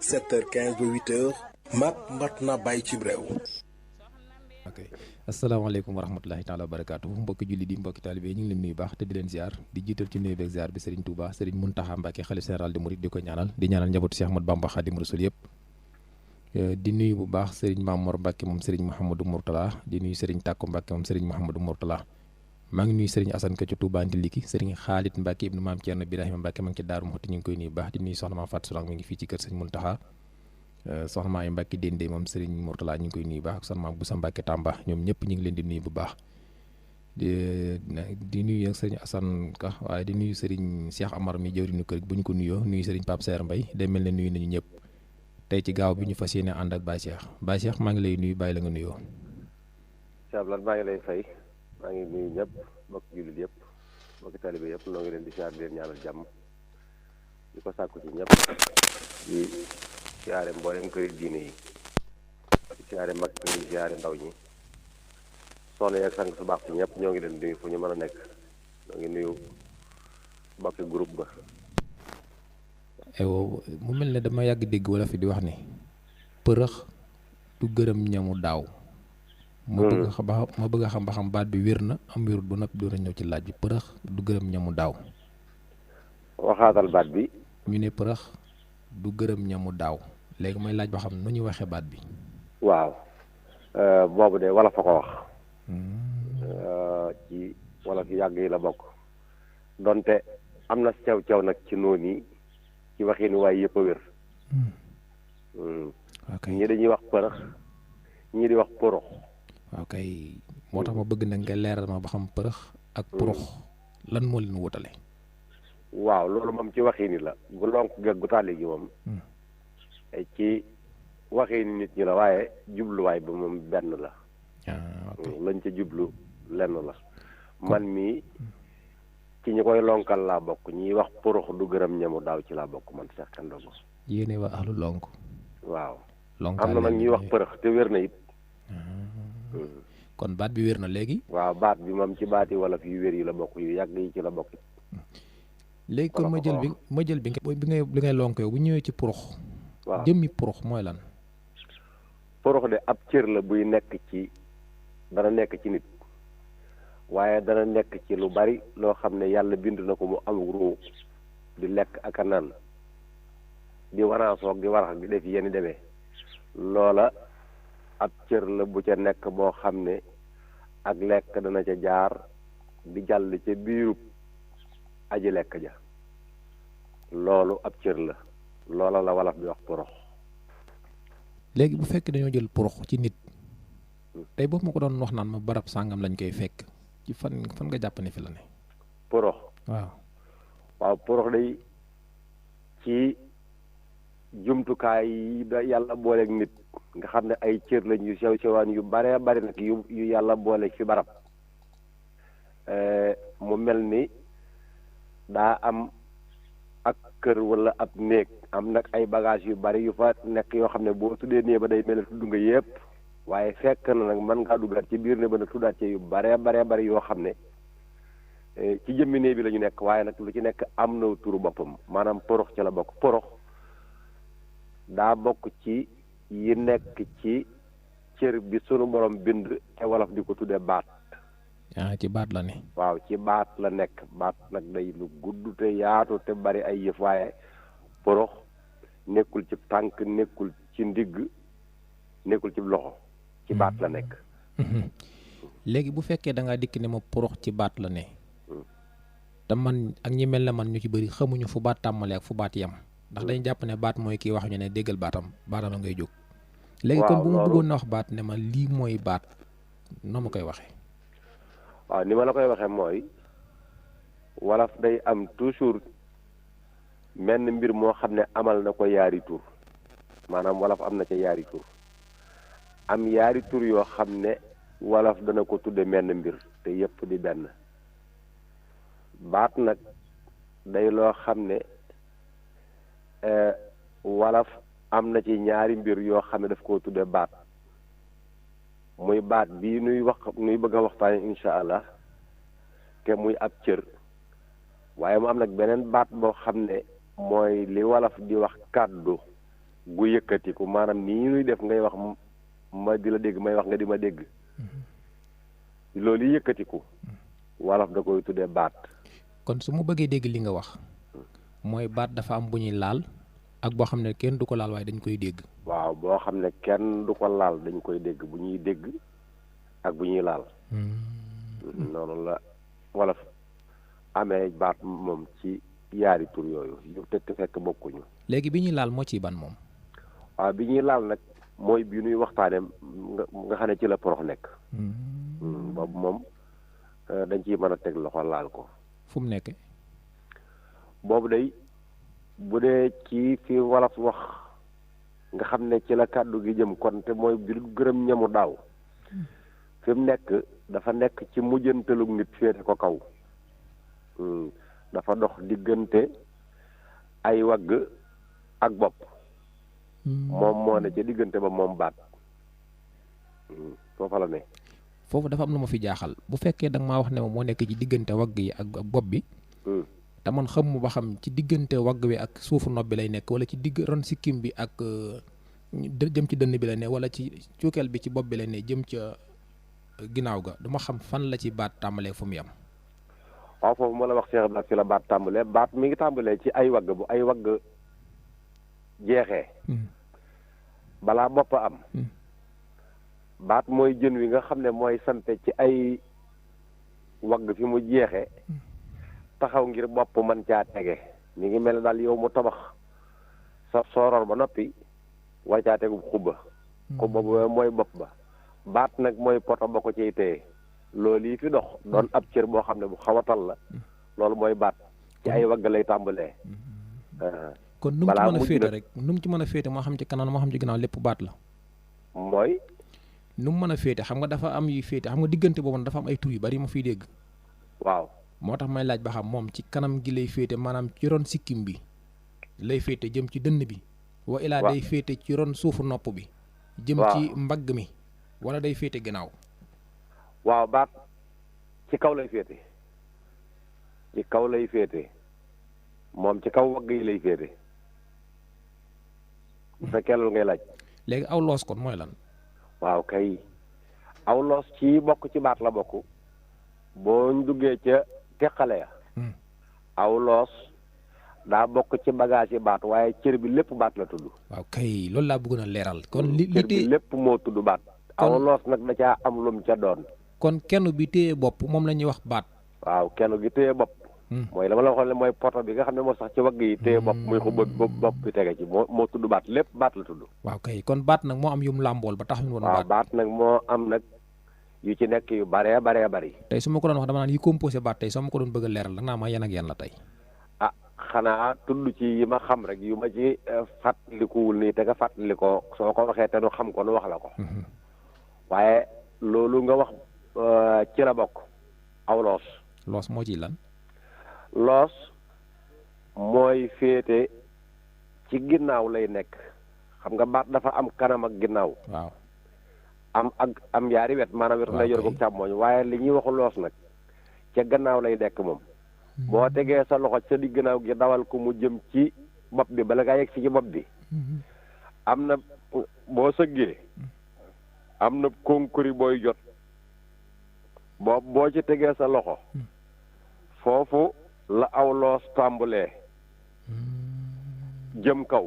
7h15 ba 8h mat na bàyyi ci réew. ok asalaamaaleykum wa rahmatulahi taala wa barakaatu mbokki julli di mbokki taalibe ñu ngi leen nuyu baax te di leen ziar di jiital ci nuyu beeg ziar bi Serigne Touba Serigne Mountakha Mbacké xalif général de Mouride di ko ñaanal di ñaanal njabootu Cheikh Ahmadou Bamba Khadim Rasoul yëpp di nuyu bu baax Serigne Mamour Mbacké moom Serigne Mouhamadou Mourtala di nuyu Serigne Takko Mbacké moom Serigne Mouhamadou Mourtala maa ngi nuyu Serigne Assane Ka ci Touba Ndiliki Serigne Khalid Mbacké ibnu Maam Thierno Birahima Mbacké ma ngi ci Daaru Muxti ñu ngi koy nuyu baax di nuyu soxna Maam Fatou Sourang mi ngi fii ci kër Serigne Mountakha soxna Maam Mbacké Dendé moom Serigne Mourtala ñu ngi koy nuyu baax ak soxna Maam Boussa Mbacké Tamba ñoom ñëpp ñu ngi leen di nuyu bu baax di nuyu ak Serigne Assane Ka waaye di nuyu Serigne Cheikh Amar mi jëwriñu kër bu ñu ko nuyoo nuyu Serigne Pape Serre Mbaye day mel ne nuyu nañu ñëpp tey ci gaaw bi ñu fas yéene ànd ak Baye Cheikh maa ngi lay nuyu bàyyi la nga nuyoo. Cheikh Abdoulaye maa ngi lay fay maa ngi nuyu ñëpp mbokki jullit yëpp mbokki talibé yëpp noo ngi leen di siyaar di leen ñaanal jàmm di ko sàkku ci ñëpp di siyaare mboolem këri diine yi di siyaare mag ñi di siyaare ndaw ñi soxna yeeg sang su baax ci ñëpp ñoo ngi leen nuyu fu ñu mën a nekk ñoo ngi nuyu mbokki groupe ba. mu mel ne dama yàgg dégg wala fi di wax ni përëx du gërëm ñamu daaw. ma bëgg a xam ba xam baat bi wér na am wérut ba noppi door a ñëw ci laaj bi përëx du gërëm ñamu daaw. waxaatal baat bi. ñu ne përëx du gërëm ñamu daaw léegi may laaj ba xam nu ñuy waxee baat bi. waaw boobu de wala fa ko wax. ci wala fi yàgg yi la bokk. donte am na cew nag ci noonu yi ci waxin waaye yëpp a wér. ñii dañuy wax përëx ñii di wax porox. ok moo tax ma bëgg nag nga leeral ma ba xam përëx ak porox lan moo leen wutale. waaw loolu moom ci waxini la gu lonk geeg gu tàlli gi moom ci waxini nit ñi la waaye jubluwaay ba moom benn la. lañ ca jublu lenn la. man mii ci ñi koy lonkal laa bokk ñiy wax porox du gërëm ñamu daaw ci laa bokk man Cheikh Kandogo. yéene waa ahlu lonk. waaw am na nag ñuy wax përëx te wér na it. kon baat bi wér na léegi. waaw baat bi moom ci baati wolof yu wér yi la bokk yu yàgg yi ci la bokk. léegi kon ma jël bi ngay lonk yow bu ñëwee ci porox. waaw jëmmi porox mooy lan. porox de ab cër la buy nekk ci dana nekk ci nit waaye dana nekk ci lu bari loo xam ne yàlla bind na ko mu am ruu di lekk ak a naan di waraasoog di warax di def yenn demee loola ab cër la bu ca nekk boo xam ne ak lekk dana ca jaar di jàll ca biirub aji lekk ja loolu ab cër la loola la wolof di wax porox. léegi bu fekkee dañoo jël porox ci nit tey boobu ma ko doon wax naan ma barab sàngam lañ koy fekk ci fan nga jàpp ne fi la ne. porox waaw porox day ci jumtukaay yi da yàlla booleeg nit nga xam ne ay cër lañ yu sew sewaan yu bare bari nag yu yàlla booleeg fi barab mu mel ni daa am ak kër wala ab néeg am nag ay bagage yu bari yu fa nekk yoo xam ne boo tuddee néeg ba day mel ne tudd nga yëpp waaye fekk na nag mën ngaa duggaat ci biir ne ba nag tuddaat ci yu bare bari yoo xam ne ci jëmmi néeg bi la ñu nekk waaye nag lu ci nekk am na turu boppam maanaam porox ci la bokk porox daa bokk ci yi nekk ci cër bi sunu borom bind te wolof di ko tuddee baat. ci baat la ne. waaw ci baat la nekk baat nag day lu gudd te yaatu te bari ay yëf waaye porox nekkul ci tànk nekkul ci ndigg nekkul ci loxo ci baat la nekk. léegi bu fekkee da ngaa dikk ne ma porox ci baat la ne. te man ak ñi mel ne man ñu ci bëri xamuñu fu baat tàmmalee ak fu baat yem. ndax dañu jàpp ne baat mooy kii wax ñu ne déggal baatam la ngay jóg. léegi kon bu ma bëggoon na wax baat ne ma lii mooy baat noo ma koy waxee. waaw ni ma la koy waxee mooy wolof day am toujours menn mbir moo xam ne amal na ko yaari tur maanaam wolof am na ca yaari tur am yaari tur yoo xam ne wolof dana ko tudde menn mbir te yépp di benn baat nag day loo xam ne wolof am na ci ñaari mbir yoo xam ne daf koo tudde baat muy baat bii nuy bëgg a waxtaane insha allah te muy ab cër waaye mu am nag beneen baat boo xam ne mooy li wolof di wax kàddu gu yëkkatiku maanaam nii ñuy def ngay wax ma di la dégg may wax nga di ma dégg loolu yi yëkkatiku wolof da koy tuddee baat. kon su ma bëggee dégg li nga wax mooy baat dafa am bu ñuy laal ak boo xam ne kenn du ko laal waaye dañ koy dégg. waaw boo xam ne kenn du ko laal dañ koy dégg bu ñuy dégg ak bu ñuy laal. noonu la wolof amee baat moom ci yaari tur yooyu yu te fekk bokkuñu. léegi bi ñuy laal moo ciy ban moom. waaw bi ñuy laal nag mooy bi ñuy waxtaanee nga xam ne ci la porox nekk. boobu moom dañ ciy mën a teg loxo laal ko. fu mu nekk. boobu day bu dee ci fi wolof wax nga xam ne ci la kàddu gi jëm kon te mooy bi gërëm ñamu daaw fi mu nekk dafa nekk ci mujjantalug nit féete ko kaw. dafa dox diggante ay wagg ak bopp. moom moo ne ca diggante ba moom baat. foofa la ne. foofu dafa am lu ma fi jaaxal bu fekkee da nga maa wax ne ma moo nekk ci diggante wagg yi ak bopp bi. te man xam mu ba xam ci diggante wagg wi ak suufu nopp bi lay nekk wala ci digg ron sikkim bi ak jëm ci dënn bi lay ne wala ci cuukeel bi ci bopp bi lay ne jëm ca ginnaaw ga duma xam fan la ci baat tàmbalee fu mu yam. waaw foofu ma la wax Cheikh Ibrahima fi la baat tàmbalee baat mi ngi tàmbalee ci ay wagg bu ay wagg jeexee. balaa bopp am. baat mooy jën wi nga xam ne mooy sampe ci ay wagg fi mu jeexee. taxaw ngir bopp mën caa tege mi ngi mel ne daal yow mu tabax sa sooroor ba noppi war caa tegu xubba ba mooy bopp ba baat nag mooy poto ba ko ciy téye loolu yi fi dox doon ab cër boo xam ne bu xaw a tal la loolu mooy baat ci ay wagg lay tàmbalee. kon nu mu ci mën a féete rek nu mu ci mën a féete moo xam ci kanam moo xam ci ginnaaw lépp baat la. mooy. nu mu mën a féete xam nga dafa am yuy féete xam nga diggante boobu dafa am ay tur yu bari ma fiy dégg. waaw. moo tax may laaj ba xam moom ci kanam gi lay féete maanaam ci ron sikkim bi lay féete jëm ci dënn bi. wa ilaa day féete ci ron suufu nopp bi. jëm ci mbagg mi wala day féete ginnaaw. waaw baat ci kaw lay féete ci kaw lay féete moom ci kaw wagg yi lay féete bu fekkee loolu ngay laaj. léegi aw loos kon mooy lan. waaw kay aw loos ci bokk ci baat la bokk boo ñu duggee ca teqale ya aw loos daa bokk ci bagage yi baat waaye cër bi lépp baat la tudd. waaw kay loolu laa bëggoon a leeral. kon cër bi lépp moo tudd baat. aw loos nag da caa am lum ca doon. kon kenn bi téye bopp moom la ñuy wax baat. waaw kenn gi téye bopp. mooy la ma la waxoon ne mooy poto bi nga xam ne moo sax ci wagg yi téye bopp muy ko bopp bi tege ci moo tudd baat lépp baat la tudd. waaw kay kon baat nag moo am yum làmbool ba tax ñu woon baat. waaw baat nag moo am nag yu ci nekk yu baree bari. tey su ma ko doon wax dama naan yi composé baat tey soo ma ko doon bëgg a leeral da naa ma yan ak yan la tey. ah xanaa tudd ci yi ma xam rek yu ma ci fàttalikuwul nii te nga fàttali ko soo ko waxee te nu xam ko nu wax la ko. waaye loolu nga wax ci la bokk aw loos. loos moo ciy lan. loos mooy féete ci ginnaaw lay nekk xam nga baat dafa am kanam ak ginnaaw. waaw am yaari wet maanaam wetu nday yor ko càmmooñ waaye li ñuy waxu loos nag ca gannaaw lay nekk moom. boo tegee sa loxo sa di gannaaw gi dawal ko mu jëm ci bopp bi bala ngaa yegg si ci bopp bi. am na boo sëggee am na konkuri booy jot boo ci tegee sa loxo foofu la aw loos tàmbulee jëm kaw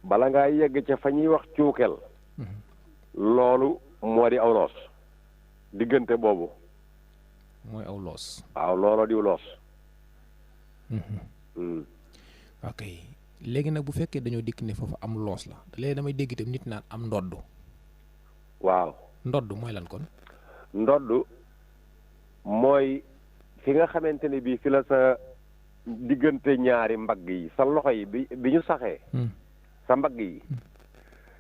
bala ngaa yegg ca fa ñuy wax cuukel loolu moo di aw loos diggante boobu mooy aw loos. waaw looloo diw loos. ok léegi nag bu fekkee dañoo dikk ne foofu am loos la léegi damay dégg itam nit naan am ndodd. waaw ndodd mooy lan kon. ndodd mooy fi nga xamante ne bii fi la sa diggante ñaari mbagg yi sa loxo yi bi ñu saxee. sa mbagg yi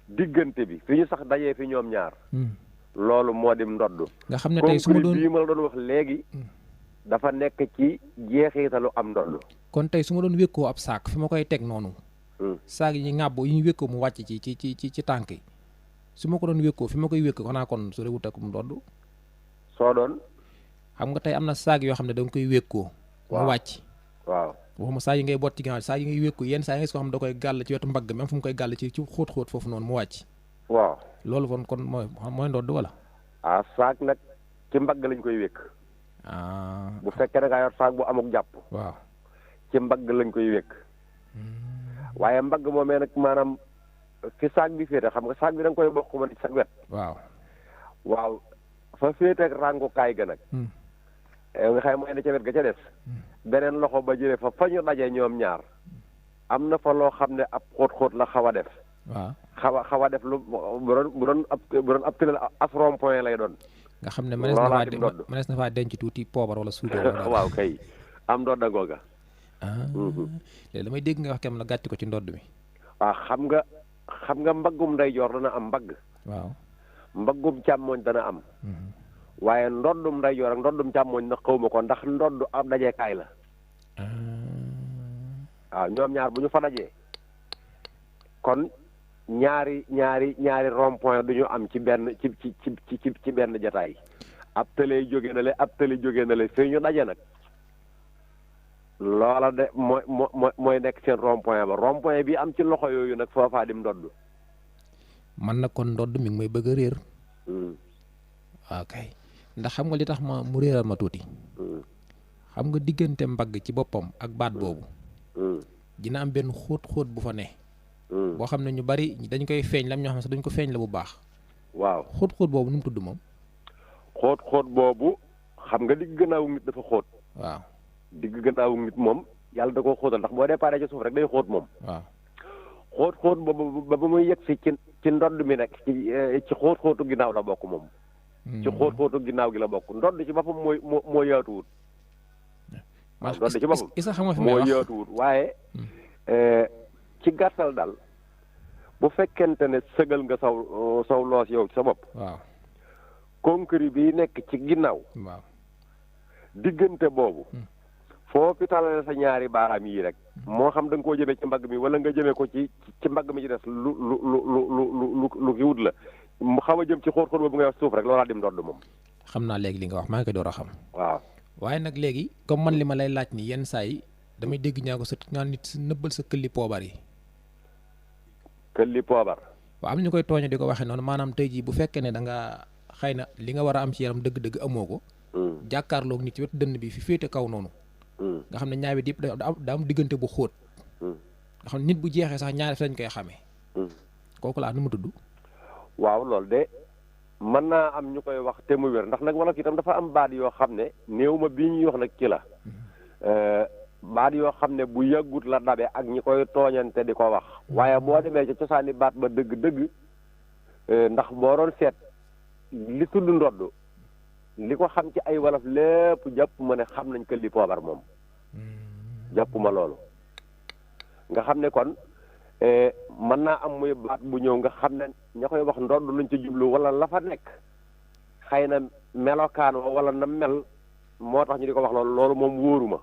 diggante bi fi ñu sax dajee fi ñoom ñaar. loolu moo di ndodd. nga xam ne tey su ma doon bii ma la doon wax léegi. dafa nekk ci jeexitalu am ndodd. kon tey su ma doon wékkoo ab saak fi ma koy teg noonu. saak yi ŋàbb yi ñu wékkoo mu wàcc ci tànk yi su ma ko doon wékkoo fi ma koy wékk xanaa kon su rewut ak ndodd. soo doon. xam nga tey am na saag yoo xam ne da nga koy wékkoo. mu wàcc. waaw waxuma saa yi ngay boot ci ginnaaw saa yi ngay wékku yenn saa yi nga gis ko xam da koy gàll ci wetu mbagg même fu mu koy gàll ci xóot-xóot foofu noonu mu wàcc. waaw loolu kon mooy ndodd wala. saak nag ci mbagg lañ koy wékk. bu fekkee da ngaa yor saak bu amuk jàpp. waaw ci mbagg lañ koy wékk. waaye mbagg moomee nag maanaam fi saak bi féete xam nga saak bi da nga koy bokk ma ci sa wet. waaw fa féete ak ràngukaay ga nag. nga xam mooy ne ca wet ga ca des. beneen loxo ba jëlee fa ñu daje ñoom ñaar. am na fa loo xam ne ab xóot-xóot la xaw a def. waaw xaw a def lu bu doon ab tëlal as rond-point lay doon. nga xam ne mënees na faa denc tuuti poobar wala suukar. waaw kay am ndodd a googa. léegi damay dégg nga wax kem la gàtti ko ci ndodd mi. waaw xam nga mbaggum ndeyjoor dana am mbagg. waaw mbaggum càmmooñ dana am. waaye ndoddum ndeyjoor ak ndoddum càmmooñ na xaw ma ko ndax ndodd ab dajeekaay la. waaw ñoom ñaar bu ñu fa dajee kon ñaari rond-point du ñu am ci benn ci benn jataay. ab tëlee jóge na le ab tëli jóge na le fii ñu daje nag loola de mooy nekk seen rond-point ba rond-point bi am ci loxo yooyu nag foofaa dim ndodd. man na kon ndodd mi ngi may bëgg a réer. ok ndax xam nga li tax mu réeral ma tuuti. xam nga diggante mbagg ci boppam ak baat boobu. dina am benn xóot-xóot bu fa ne. boo xam ne ñu bari dañ koy feeñ lam ñoo xam sax dañ ko feeñ la bu baax. waaw xóot-xóot boobu nu mu tudd moom. xóot-xóot boobu xam nga digg gannaawu nit dafa xóot. waaw digg gannaawu nit moom yàlla da koo xóotal ndax boo déparé ci suuf rek day xóot moom. waaw xóot-xóot boobu ba muy yegg si ci ndodd mi nekk ci xóot-xóotu ginnaaw la bokk moom. ci xóot-xóotu ginnaaw gi la bokk ndodd ci boppam moo yaatuwut. waaw ndodd ci boppam moo yaatuwut waaye. ci gàttal daal bu fekkente ne sëgal nga saw loos yow ci sa bopp. waaw concret bi nekk ci ginnaaw. waaw diggante boobu. foofu talale sa ñaari baaraam yii rek. moo xam da nga koo jëmee ci mbagg mi wala nga jëmee ko ci mbagg mi ci des lu ki wut la mu xaw a jëm ci xóot-xóot boobu ngay wax suuf rek loolaa dim ndodd moom. xam naa léegi li nga wax maa ngi koy door a xam. waaw waaye nag léegi comme man li ma lay laaj ni yenn saa yi damay dégg ñaa ko sa ñaan nit nëbbal sa këlli poobar yi. këlli poobar. waaw am ñu koy tooñe di ko waxee noonu maanaam tey jii bu fekkee ne da nga xëy na li nga war a am ci yaram dëgg-dëgg amoo ko. jàkkaarloog nit ci wetu dënn bi fi féete kaw noonu. nga xam ne ñaari yëpp da am diggante bu xóot. nga xam ne nit bu jeexee sax ñaari fi lañ koy xamee. kooku laa nu mu tudd. waaw loolu de mën naa am ñu koy wax te mu wér ndax nag wala itam dafa am baat yoo xam ne néew ma bii ñuy wax nag ci la. baat yoo xam ne bu yàggut la dabe ak ñi koy tooñante di ko wax waaye boo demee ca cosaani baat ba dëgg-dëgg ndax boo doon seet li tudd ndodd li ko xam ci ay wolof lépp jàpp ma ne xam nañ ko li poobar moom jàpp ma loolu nga xam ne kon mën naa am muy baat bu ñëw nga xam ne ña koy wax ndodd luñ ci jublu wala la fa nekk xëy na melokaan wala na mel moo tax ñu di ko wax loolu moom wóoruma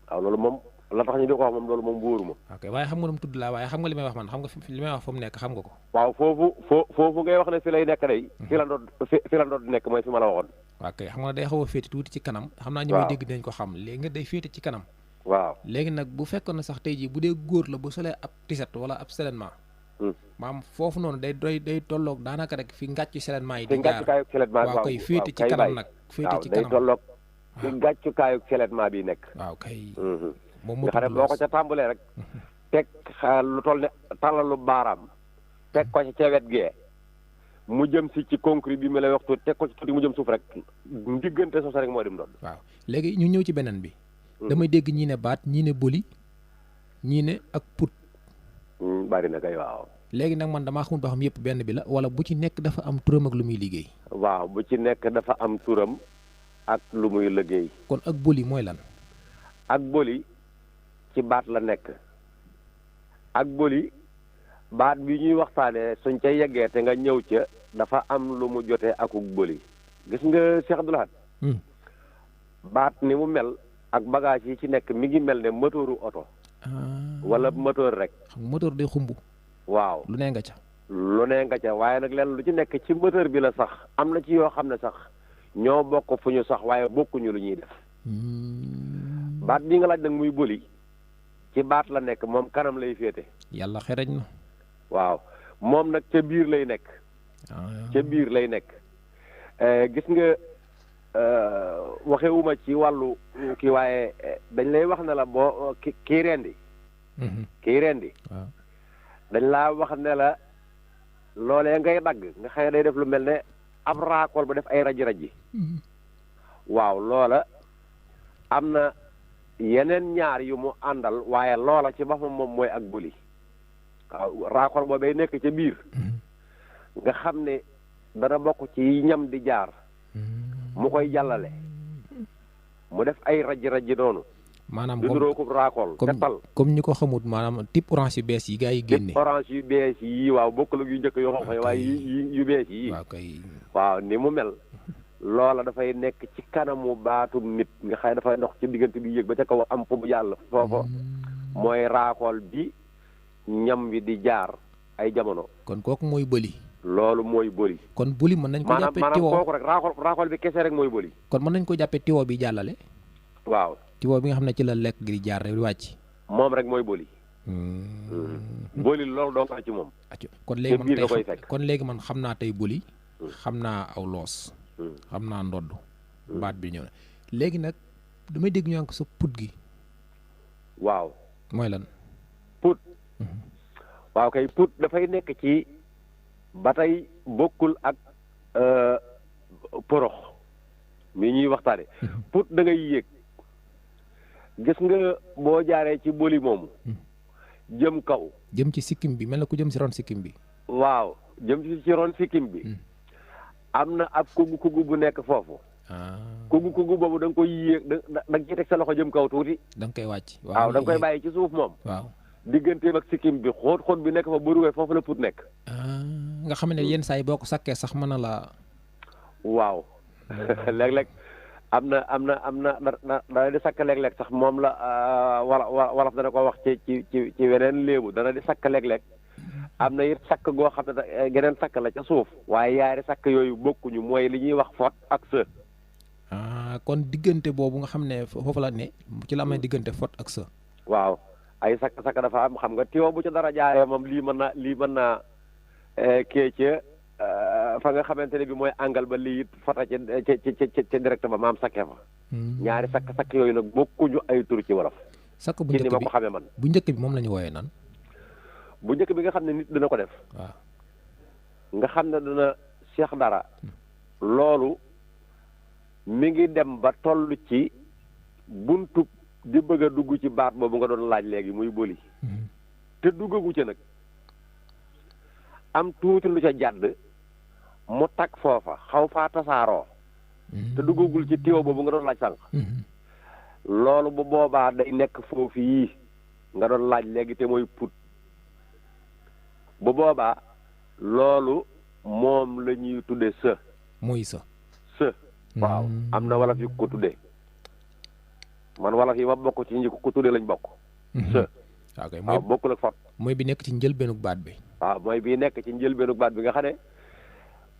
waaw loolu moom la tax ñu di ko wax moom loolu moom wóoruma. ok waaye xam nga lu mu tudd laa waaye xam nga li may wax man xam nga li may wax fu mu nekk xam nga ko. waaw foofu ngay wax ne fi lay nekk day. fi la ndodd nekk mooy fi ma la waxoon. ok xam nga day xaw a féete tuuti ci kanam. xam naa ñu may dégg dinañ ko xam léegi nga day féete ci kanam. waaw léegi nag bu fekkoon ne sax tey jii bu dee góor la bu solee ab tiset wala ab selenment. maam foofu noonu day tolloog daanaka rek fi ngàccu selenment yi. di jaar waaw koy féete ci kanam nag. féete ci kanam day tolloog fi ngàccukaayu selenment bi nekk. waaw kay. moom nga xam ne boo ko ca tàmbalee rek. teg lu toll ne tàllalu baaraam. teg ko ca wet gee. mu jëm si ci concret bi ma lay wax tuuti teg ko ci tuuti mu jëm suuf rek. diggante soosa rek moo dem doon. waaw léegi ñu ñëw ci beneen bi. damay dégg ñii ne baat ñii ne boli ñii ne ak put. bari na kay waaw. léegi nag man damaa xamul ba xam yëpp benn bi la wala bu ci nekk dafa am turam ak lu muy liggéey. waaw bu ci nekk dafa am turam ak lu muy liggéey. kon ak boli mooy lan. ak boli ci baat la nekk. ak boli baat bi ñuy waxtaanee suñ ca yeggee te nga ñëw ca dafa am lu mu jotee akuk boli. gis nga Cheikh Abdoul Ahad. baat ni mu mel ak bagage yi ci nekk mi ngi mel ne moteuru oto. wala moteur rek. xam moteur day xumb. waaw lu ne nga ca. lu ne nga ca waaye nag leen lu ci nekk ci moteur bi la sax am na ci yoo xam ne sax ñoo bokk fu ñu sax waaye bokkuñu lu ñuy def. baat bi nga laaj nag muy boli ci baat la nekk moom kanam lay féete. yàlla xereñ na. waaw moom nag ca biir lay nekk. ca biir lay nekk. gis nga waxewuma ci wàllu kii waaye dañ lay wax ne la boo kii rendi. kii rendi. waaw dañ laa wax ne la loolee ngay dagg nga xëy day def lu mel ne ab raakool ba def ay raji-raji. waaw loola am na yeneen ñaar yu mu àndal waaye loola ci boppam moom mooy ak buli. waaw raakool boobay nekk ca biir. nga xam ne dana bokk ci ñam di jaar. mu koy jàllale. mu def ay raji-raji noonu. maanaam du nuroo ko raakool teppal comme ñi ko xamut maanaam type orange yu bees yi gaa yi génne. type orange yu bees yi waaw bokkul ak yu njëkk yoo xam waaye yu bees yi. waaw kay. waaw ni mu mel. loola dafay nekk ci kanamu baatum nit nga xëy dafay dox ci diggante bi yéeg ba ca kaw am fu mu jàll foofa mooy raakool bi ñam wi di jaar ay jamono. kon kooku mooy bëli. loolu mooy bëli. kon bëli mën nañ ko jàppee tiwo maanaam kooku rek raakool bi kese rek mooy bëli. kon mën nañ ko jàppee tiwo bi jàllale. waaw tiwo bi nga xam ne ci la lekk gi di jaar rek di wàcc. moom rek mooy bëli. bëli loolu doo ko ci moom. kon léegi man biir koy fekk. kon léegi man xam naa tey bëli. xam naa aw loos. xam naa ndodd. baat bi ñëw na léegi nag damay dégg ñu ko sa put gi. waaw. mooy lan. put. waaw kay put dafay nekk ci ba tey bokkul ak porox mi ñuy waxtaane put da ngay yéeg gis nga boo jaaree ci boli moomu jëm kaw. jëm ci sikkim bi mel na ku jëm si ron sikkim bi. waaw jëm ci ron sikkim bi. am na ab kugu bu nekk foofu. kugu boobu da nga koy yéeg da nga ciy teg sa loxo jëm kaw tuuti. da nga koy wàcc. waaw da nga koy bàyyi ci suuf moom. waaw digganteem ak sikkim bi xóot bi nekk fa bëruwee foofu la put nekk. nga xam ne yenn saa yi boo ko sakkee sax mën na la. waaw léeg-léeg am na dana di sakk léeg-léeg sax moom la wolof dana ko wax ci weneen léebu dana di sakk léeg-léeg. am na it sakk goo xam ne geneen sakk la ca suuf waaye yaari sakk yooyu bokkuñu mooy li ñuy wax fot ak së. kon diggante boobu nga xam ne foofu la ne ci la amee diggante fot ak së. waaw ay sakk dafa am xam nga tiwo bu ca dara jaaree moom lii mën naa kee ca fa nga xamante ne bi mooy àngal ba lii it fota ca direct ba maam sakkee fa. ñaari sakk yooyu nag bokkuñu ay tur ci wolof. sakk bu ci njëkk ni ma bi ko xamee man. bu njëkk bi moom la ñu wooyee nan. bu njëkk bi nga xam ne nit dina ko def. waaw nga xam ne dana seex dara. loolu mi ngi dem ba toll ci buntu di bëgg a dugg ci baat boobu nga doon laaj léegi muy bëli. te duggagu ca nag am tuuti lu ca jàdd mu tag foofa xaw faa tasaaroo. te duggagul ci tiwo boobu nga doon laaj sànq. loolu bu boobaa day nekk foofu yii nga doon laaj léegi te mooy put. bu boobaa loolu moom la ñuy tudde së. mooy së. waaw am na wolof yu ko tuddee man wolof yi ma bokk ci ñi ko tuddee lañ bokk. së. waaw bokkul ak fot. mooy bi nekk ci njëlbeenug baat bi. waaw mooy bi nekk ci njëlbeenug baat bi nga xam ne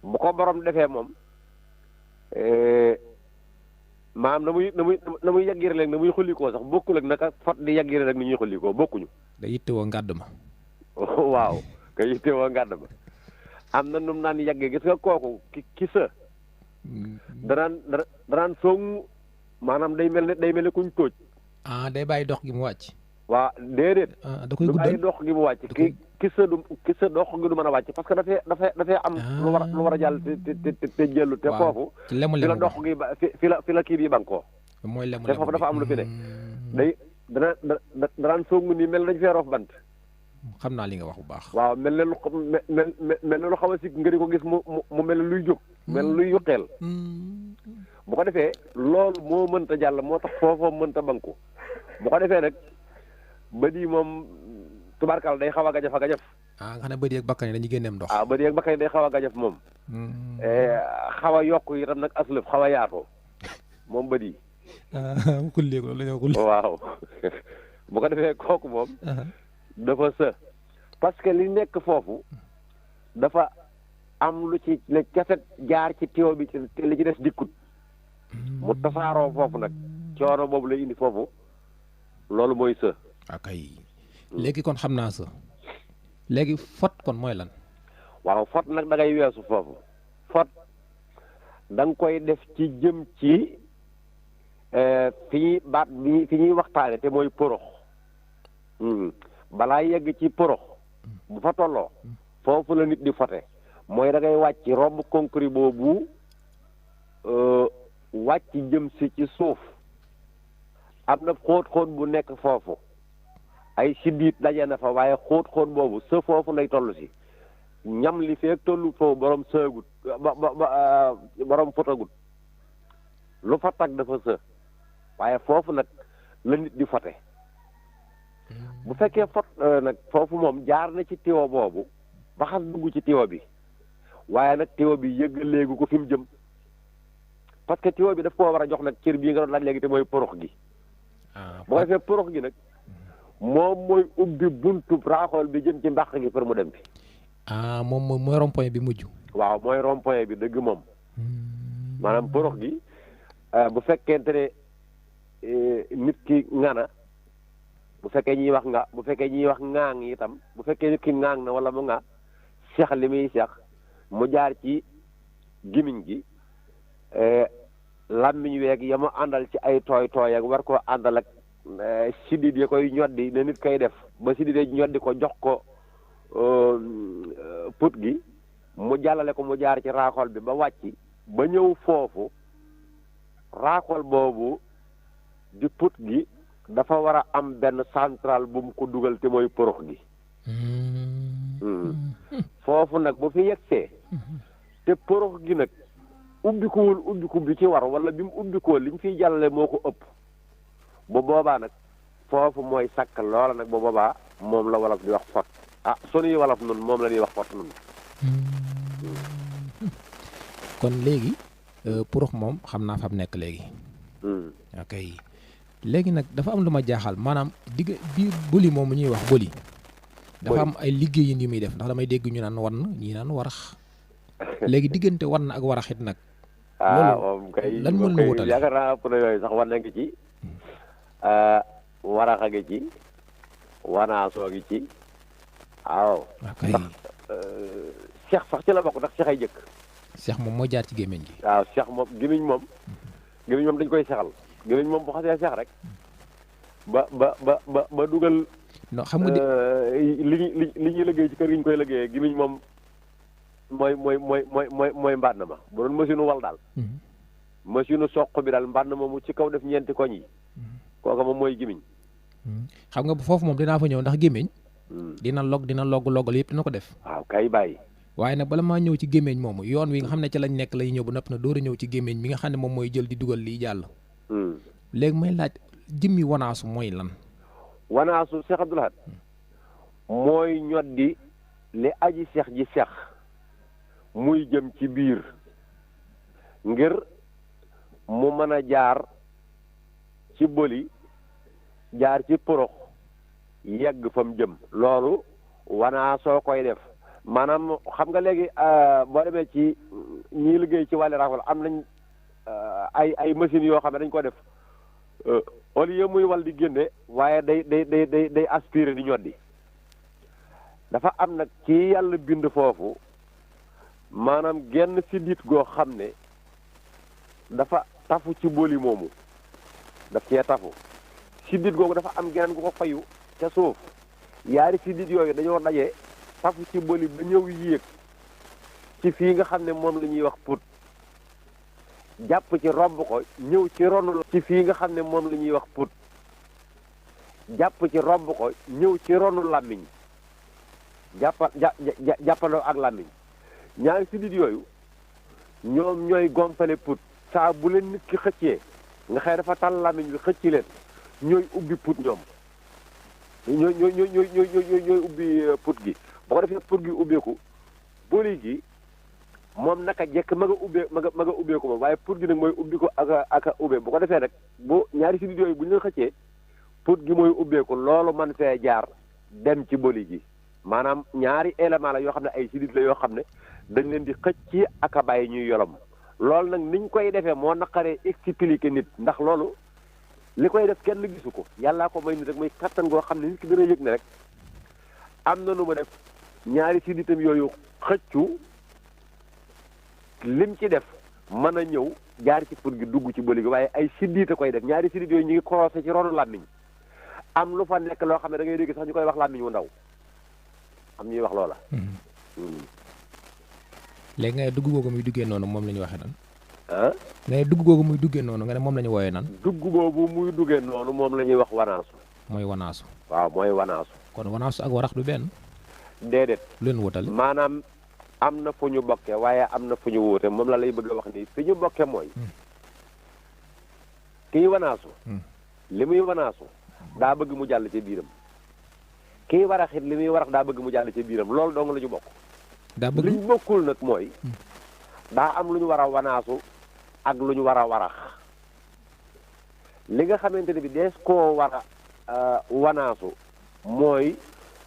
bu ko borom defee moom maam na muy yàggire rek na muy xullikoo sax bokkul ak naka fot di yàggire rek ni ñuy xullikoo bokkuñu. da yittewoo ngàdd ma. waaw nga yittewoo ngàdd ma am na nu mu naan yàggee gis nga kooku ki së. danaan song maanaam day mel ne kuñ tóoj. day bàyyi dox gi mu wàcc. waaw déedéet. da koy guddal bàyyi dox gi mu wàcc ki sa dox gi du mën a wàcc parce que dafay am. lu war a jàll te jëllu te foofu. ci lemu fi la dox gi ba fi la kii bi bankoo. mooy lemu te foofu dafa am lu fi ne. day danaan song nii mel nañ fee roof bant. xam naa li nga wax bu baax. waaw mel ne lu xaw a sikk nga di ko gis mu mel ne luy jóg. mel ne luy yuqeel. bu ko defee loolu moo mënta jàll moo tax foofoo mënta banku. bu ko defee nag bët yi moom tubaarkal day xaw a gajaf. nga xam ne bët yi ak bakkan yi dañuy génneem ndox. bët yi ak bakkan yi day xaw a gajaf moom. xaw a yokk itam nag aslëf xaw a yaatoo moom bët yi. kulli ko la ñu kulli. waaw bu ko defee kooku moom. dafa së parce que li nekk foofu dafa am lu ci ne caset jaar ci tiwo bi te li ci des dikkut mu tasaaroo foofu nag coono boobu lay indi foofu loolu mooy së akay léegi kon xam naa sa léegi fot kon mooy lan. waaw fot nag da ngay weesu foofu fot da nga koy def ci jëm ci fi ñuy baat bi fi ñuy waxtaane te mooy porox balaa yegg ci porox bu fa tolloo foofu la nit di fote mooy da ngay wàcc romb concret boobu wàcc jëm si ci suuf am na xóot-xóot bu nekk foofu ay siddiit daje na fa waaye xóot-xóot boobu sa foofu lay toll si ñam li feek tollu foofu borom sëagut borom fotagut lu fa tag dafa së waaye foofu nag la nit di fote bu fekkee fot nag foofu moom jaar na ci tiwo boobu ba xas dugg ci tiwo bi waaye nag tiwo bi yëggal léegi ko fi mu jëm parce que tiwo bi daf koo war a jox nag cër bii nga doon laaj léegi te mooy porox gi boo defee porox gi nag moom mooy ubbi buntu raaxool bi jëm ci mbàq gi pour mu dem bi moom mooy rond-point bi mujj. waaw mooy rond-point bi dëgg moom maanaam porox gi bu fekkente ne nit ki ngana bu fekkee ñuy wax nga bu fekkee ñuy wax ŋaang itam bu fekkee nit ki ŋaang na wala mu nga seex li muy seex mu jaar ci gimiñ gi làmmiñ weeg ya mu àndal ci ay tooy tooy ak war koo àndal ak sidit ya koy ñoddi ne nit koy def ba sidit ya ñoddi ko jox ko put gi mu jàllale ko mu jaar ci raaxol bi ba wàcc ba ñëw foofu raaxol boobu di put gi dafa war a am benn central bu mu ko dugal te mooy porox gi foofu nag bu fi yegsee te porox gi nag ubbiku bi ci war wala bi mu ubbikoo li ñu fiy jàllale moo ko ëpp bu boobaa nag foofu mooy sakk loola nag bu boobaa moom la wolof di wax fot sunuy wolof nun moom la ñuy wax fot nun kon léegi porox moom xam naa fa mu nekk léegi ok léegi nag dafa am lu ma jaaxal maanaam digg biir bëli moomu ñuy wax bëli dafa am ay liggéeyin yu muy def ndax damay dégg ñu naan wann ñii naan warax léegi diggante wann ak waraxit nag moom kay lan mën na wutale yaakaar naa ëpp na yooyu sax war na ngi ci waraxa ngi ci wanaasoo ngi ci waaw ndax seex sax ci la bokk ndax seex ay jëkk seex moom moo jaar ci gémmiñ gi waaw seex moom gémmiñ moom dañ koy sexal gémmiñ moom bu xasee seex rek ba dugal non xam nga li ñuy liggéey ci kër gi ñu koy liggéeyee gémmiñ moom mooy mbànd ma bu doon machine wal daal machine soq bi daal mbànd ma mu ci kaw def ñeenti koñ yi kooka moom mooy gémmiñ xam nga foofu moom dinaa fa ñëw ndax gémmiñ dina loggal yëpp dina ko def waaw kay bàyyi waaye nag bala maa ñëw ci gémmiñ moomu yoon wi nga xam ne ci lañ nekk lay ñëw ba nopp na door a ñëw ci gémmiñ mi nga xam ne moom mooy jël di dugal lii jàll léegi may laaj jëmmi wanaasu mooy lan wanaasu Seex Abdul Ahad mooy ñoddi li aji seex ji seex muy jëm ci biir ngir mu mën a jaar ci bëli jaar ci porox yegg fa mu jëm loolu wanaasoo koy def maanaam xam nga léegi boo demee ci ñii liggéey ci wàllu rafal am nañ ay machines yoo xam ne dañ ko def au lieu muy wal di génne waaye day aspiré di ñoddi dafa am nag ci yàlla bind foofu maanaam genn siddit goo xam ne dafa tafu ci bëli moomu daf cee tafu siddit googu dafa am geneen gu ko fayu ca suuf yaari siddit yooyu dañoo daje tafu ci bëli ba ñëw yéeg ci fii nga xam ne moom la ñuy wax put jàpp ci romb ko ñëw ci ronu ci fii nga xam ne moom la ñuy wax put jàpp ci romb ko ñëw ci ronu làmmiñ jàppandoo ak làmmiñ ñaari siddit yooyu ñoom ñooy gompale put saa bu leen nit ki xëccee nga xëy dafa tàll làmmiñ bi xëcc leen ñooy ubbi put ñoom ñooy ubbi put gi boo ko defee put gi ubbeeku bëli gi moom naka jekk ma nga ubbeeku moom waaye put gi nag mooy ubbi ko ak ubbee bu ko defee nag bu ñaari siddit yooyu bu ñu leen xëccee put gi mooy ubbeeku loolu man fee jaar dem ci bëli gi maanaam ñaari élément la yoo xam ne ay siddit la yoo xam ne dañ leen di xëcc ak a bàyyi ñuy yolom loolu nag niñ koy defee moo naqaree expliquer nit ndax loolu li koy def kenn gisu ko yàllaa ko may nit rek muy kattan goo xam ne nit ki dana yëg ne rek am na nu mu def ñaari siddiitam yooyu xëccu lim ci def mën a ñëw jaar ci put gi dugg ci bëli gi waaye ay siddiit a koy def ñaari siddiit yooyu ñu ngi croisé ci ronu làmmiñ am lu fa nekk loo xam ne da ngay dégg sax ñu koy wax làmmiñ wu ndaw am ñuy wax loola. léegi nga ne dugg googu muy duggee noonu moom la ñu waxee nan. ah. nga ne dugg googu muy duggee noonu nga ne moom la ñu wooyee nan. dugg boobu muy duggee noonu moom la ñuy wax wanaasu. mooy wanaasu. waaw mooy wanaasu. kon wanaasu ak warax du benn. déedéet. lu leen wutale. maanaam am na fu ñu bokke waaye am na fu ñu wuute moom la lay bëgg a wax nii fi ñu bokke mooy. kii wanaasu. li muy wanaasu daa bëgg mu jàll ci biiram. kii warax it li muy warax daa bëgg mu jàll ci biiram loolu dong la ñu bokk. daa bëgg li ñu bokkul nag mooy. daa am lu ñu war a wanaasu ak lu ñu war a warax. li nga xamante ne bi dees koo war a wanaasu mooy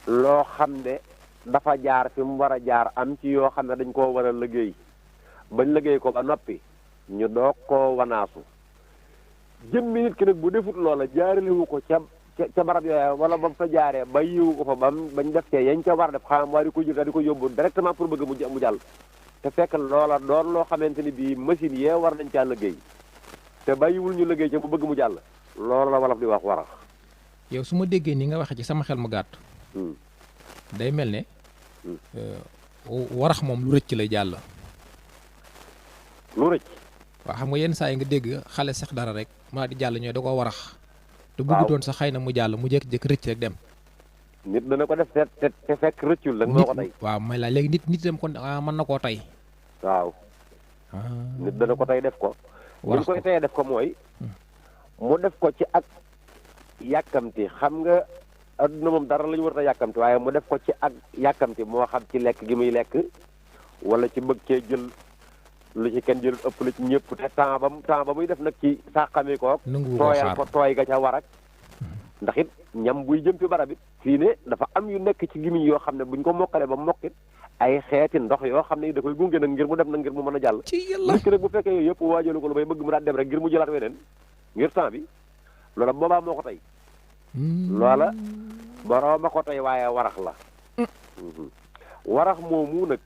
loo xam ne dafa jaar fi mu war a jaar am ci yoo xam ne dañ koo war a liggéey bañ liggéey ko ba noppi ñu doog koo wanaasu jëmmi nit ki nag bu defut loola jaaralewu ko ca barab yooya wala ba mu fa jaaree ba yiwu ko fa bañ def cee yañ ca war a def xam waa di ko jël di ko yóbbu directement pour bëgg mu jàll te fekk loola doon loo xamante ni bii machine yee war nañ caa liggéey te bàyyiwul ñu liggéey ca bu bëgg mu jàll loolu la wolof di wax warax. yow su ma déggee ni nga waxee ci sama xel mu gàtt. day mel ne. warax moom lu rëcc lay jàll. lu rëcc. waaw xam nga yenn saa yi nga dégg xale sax dara rek maa di jàll ñooy da koo warax. te bëggutoon sax xëy na mu jàll mu jékki-jékki rëcc rek dem. nit dana ko def te fekk rëccul nag moo ko tey. waaw may la léegi nit dem kon mën na koo tey. waaw. nit dana ko tey def ko. warax ko koy tey def ko mooy. mu def ko ci ak yàkkamti xam nga adduna moom dara la ñu war a yàkkamti waaye mu def ko ci ak yàkkamti moo xam ci lekk gi muy lekk wala ci bëgg cee jël lu ci kenn jël ëpp la ci ñëpp te temps ba muy def nag ci sàqami koog tooyal ko tooy ga ca war ak ndax it ñam buy jëm fi barab it fii ne dafa am yu nekk ci gimiñ yoo xam ne buñ ko mokkale ba mokkit ay xeeti ndox yoo xam ne da koy gunge nag ngir mu dem nag ngir mu mën a jàll ci yàlla nit ki nag bu fekkee yooyu yëpp waajalu ko lu bay bëgg mu daal dem rek ngir mu jëlaat weneen ngir temps bi loola boobaa moo ko tey loola borooma ko tey waaye warax la warax moomu nag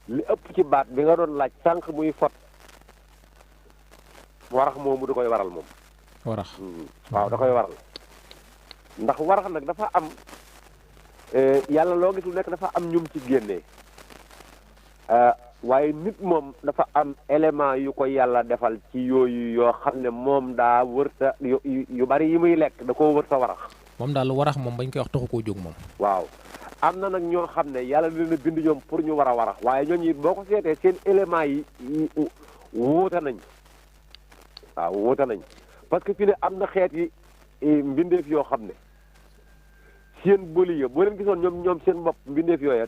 li ëpp ci baat bi nga doon laaj sànq muy fot warax moomu da koy waral moom warax waaw da koy waral ndax warax nag dafa am yàlla loo gis lu nekk dafa am ñum ci génnee waaye nit moom dafa am élément yu ko yàlla defal ci yooyu yoo xam ne moom daa wërta yu bari yi muy lekk da koo wërta warax moom daal warax moom bañ koy wax taxu koo jóg moom waaw am na nag ñoo xam ne yàlla dina bind ñoom pour ñu war a warax waaye ñooñu it boo ko seetee seen élément yi wuute nañ waaw wuute nañ parce que fi ne am na xeet yi mbindeef yoo xam ne seen bëli ya boo leen gisoon ñoom seen bopp mbindeef yooya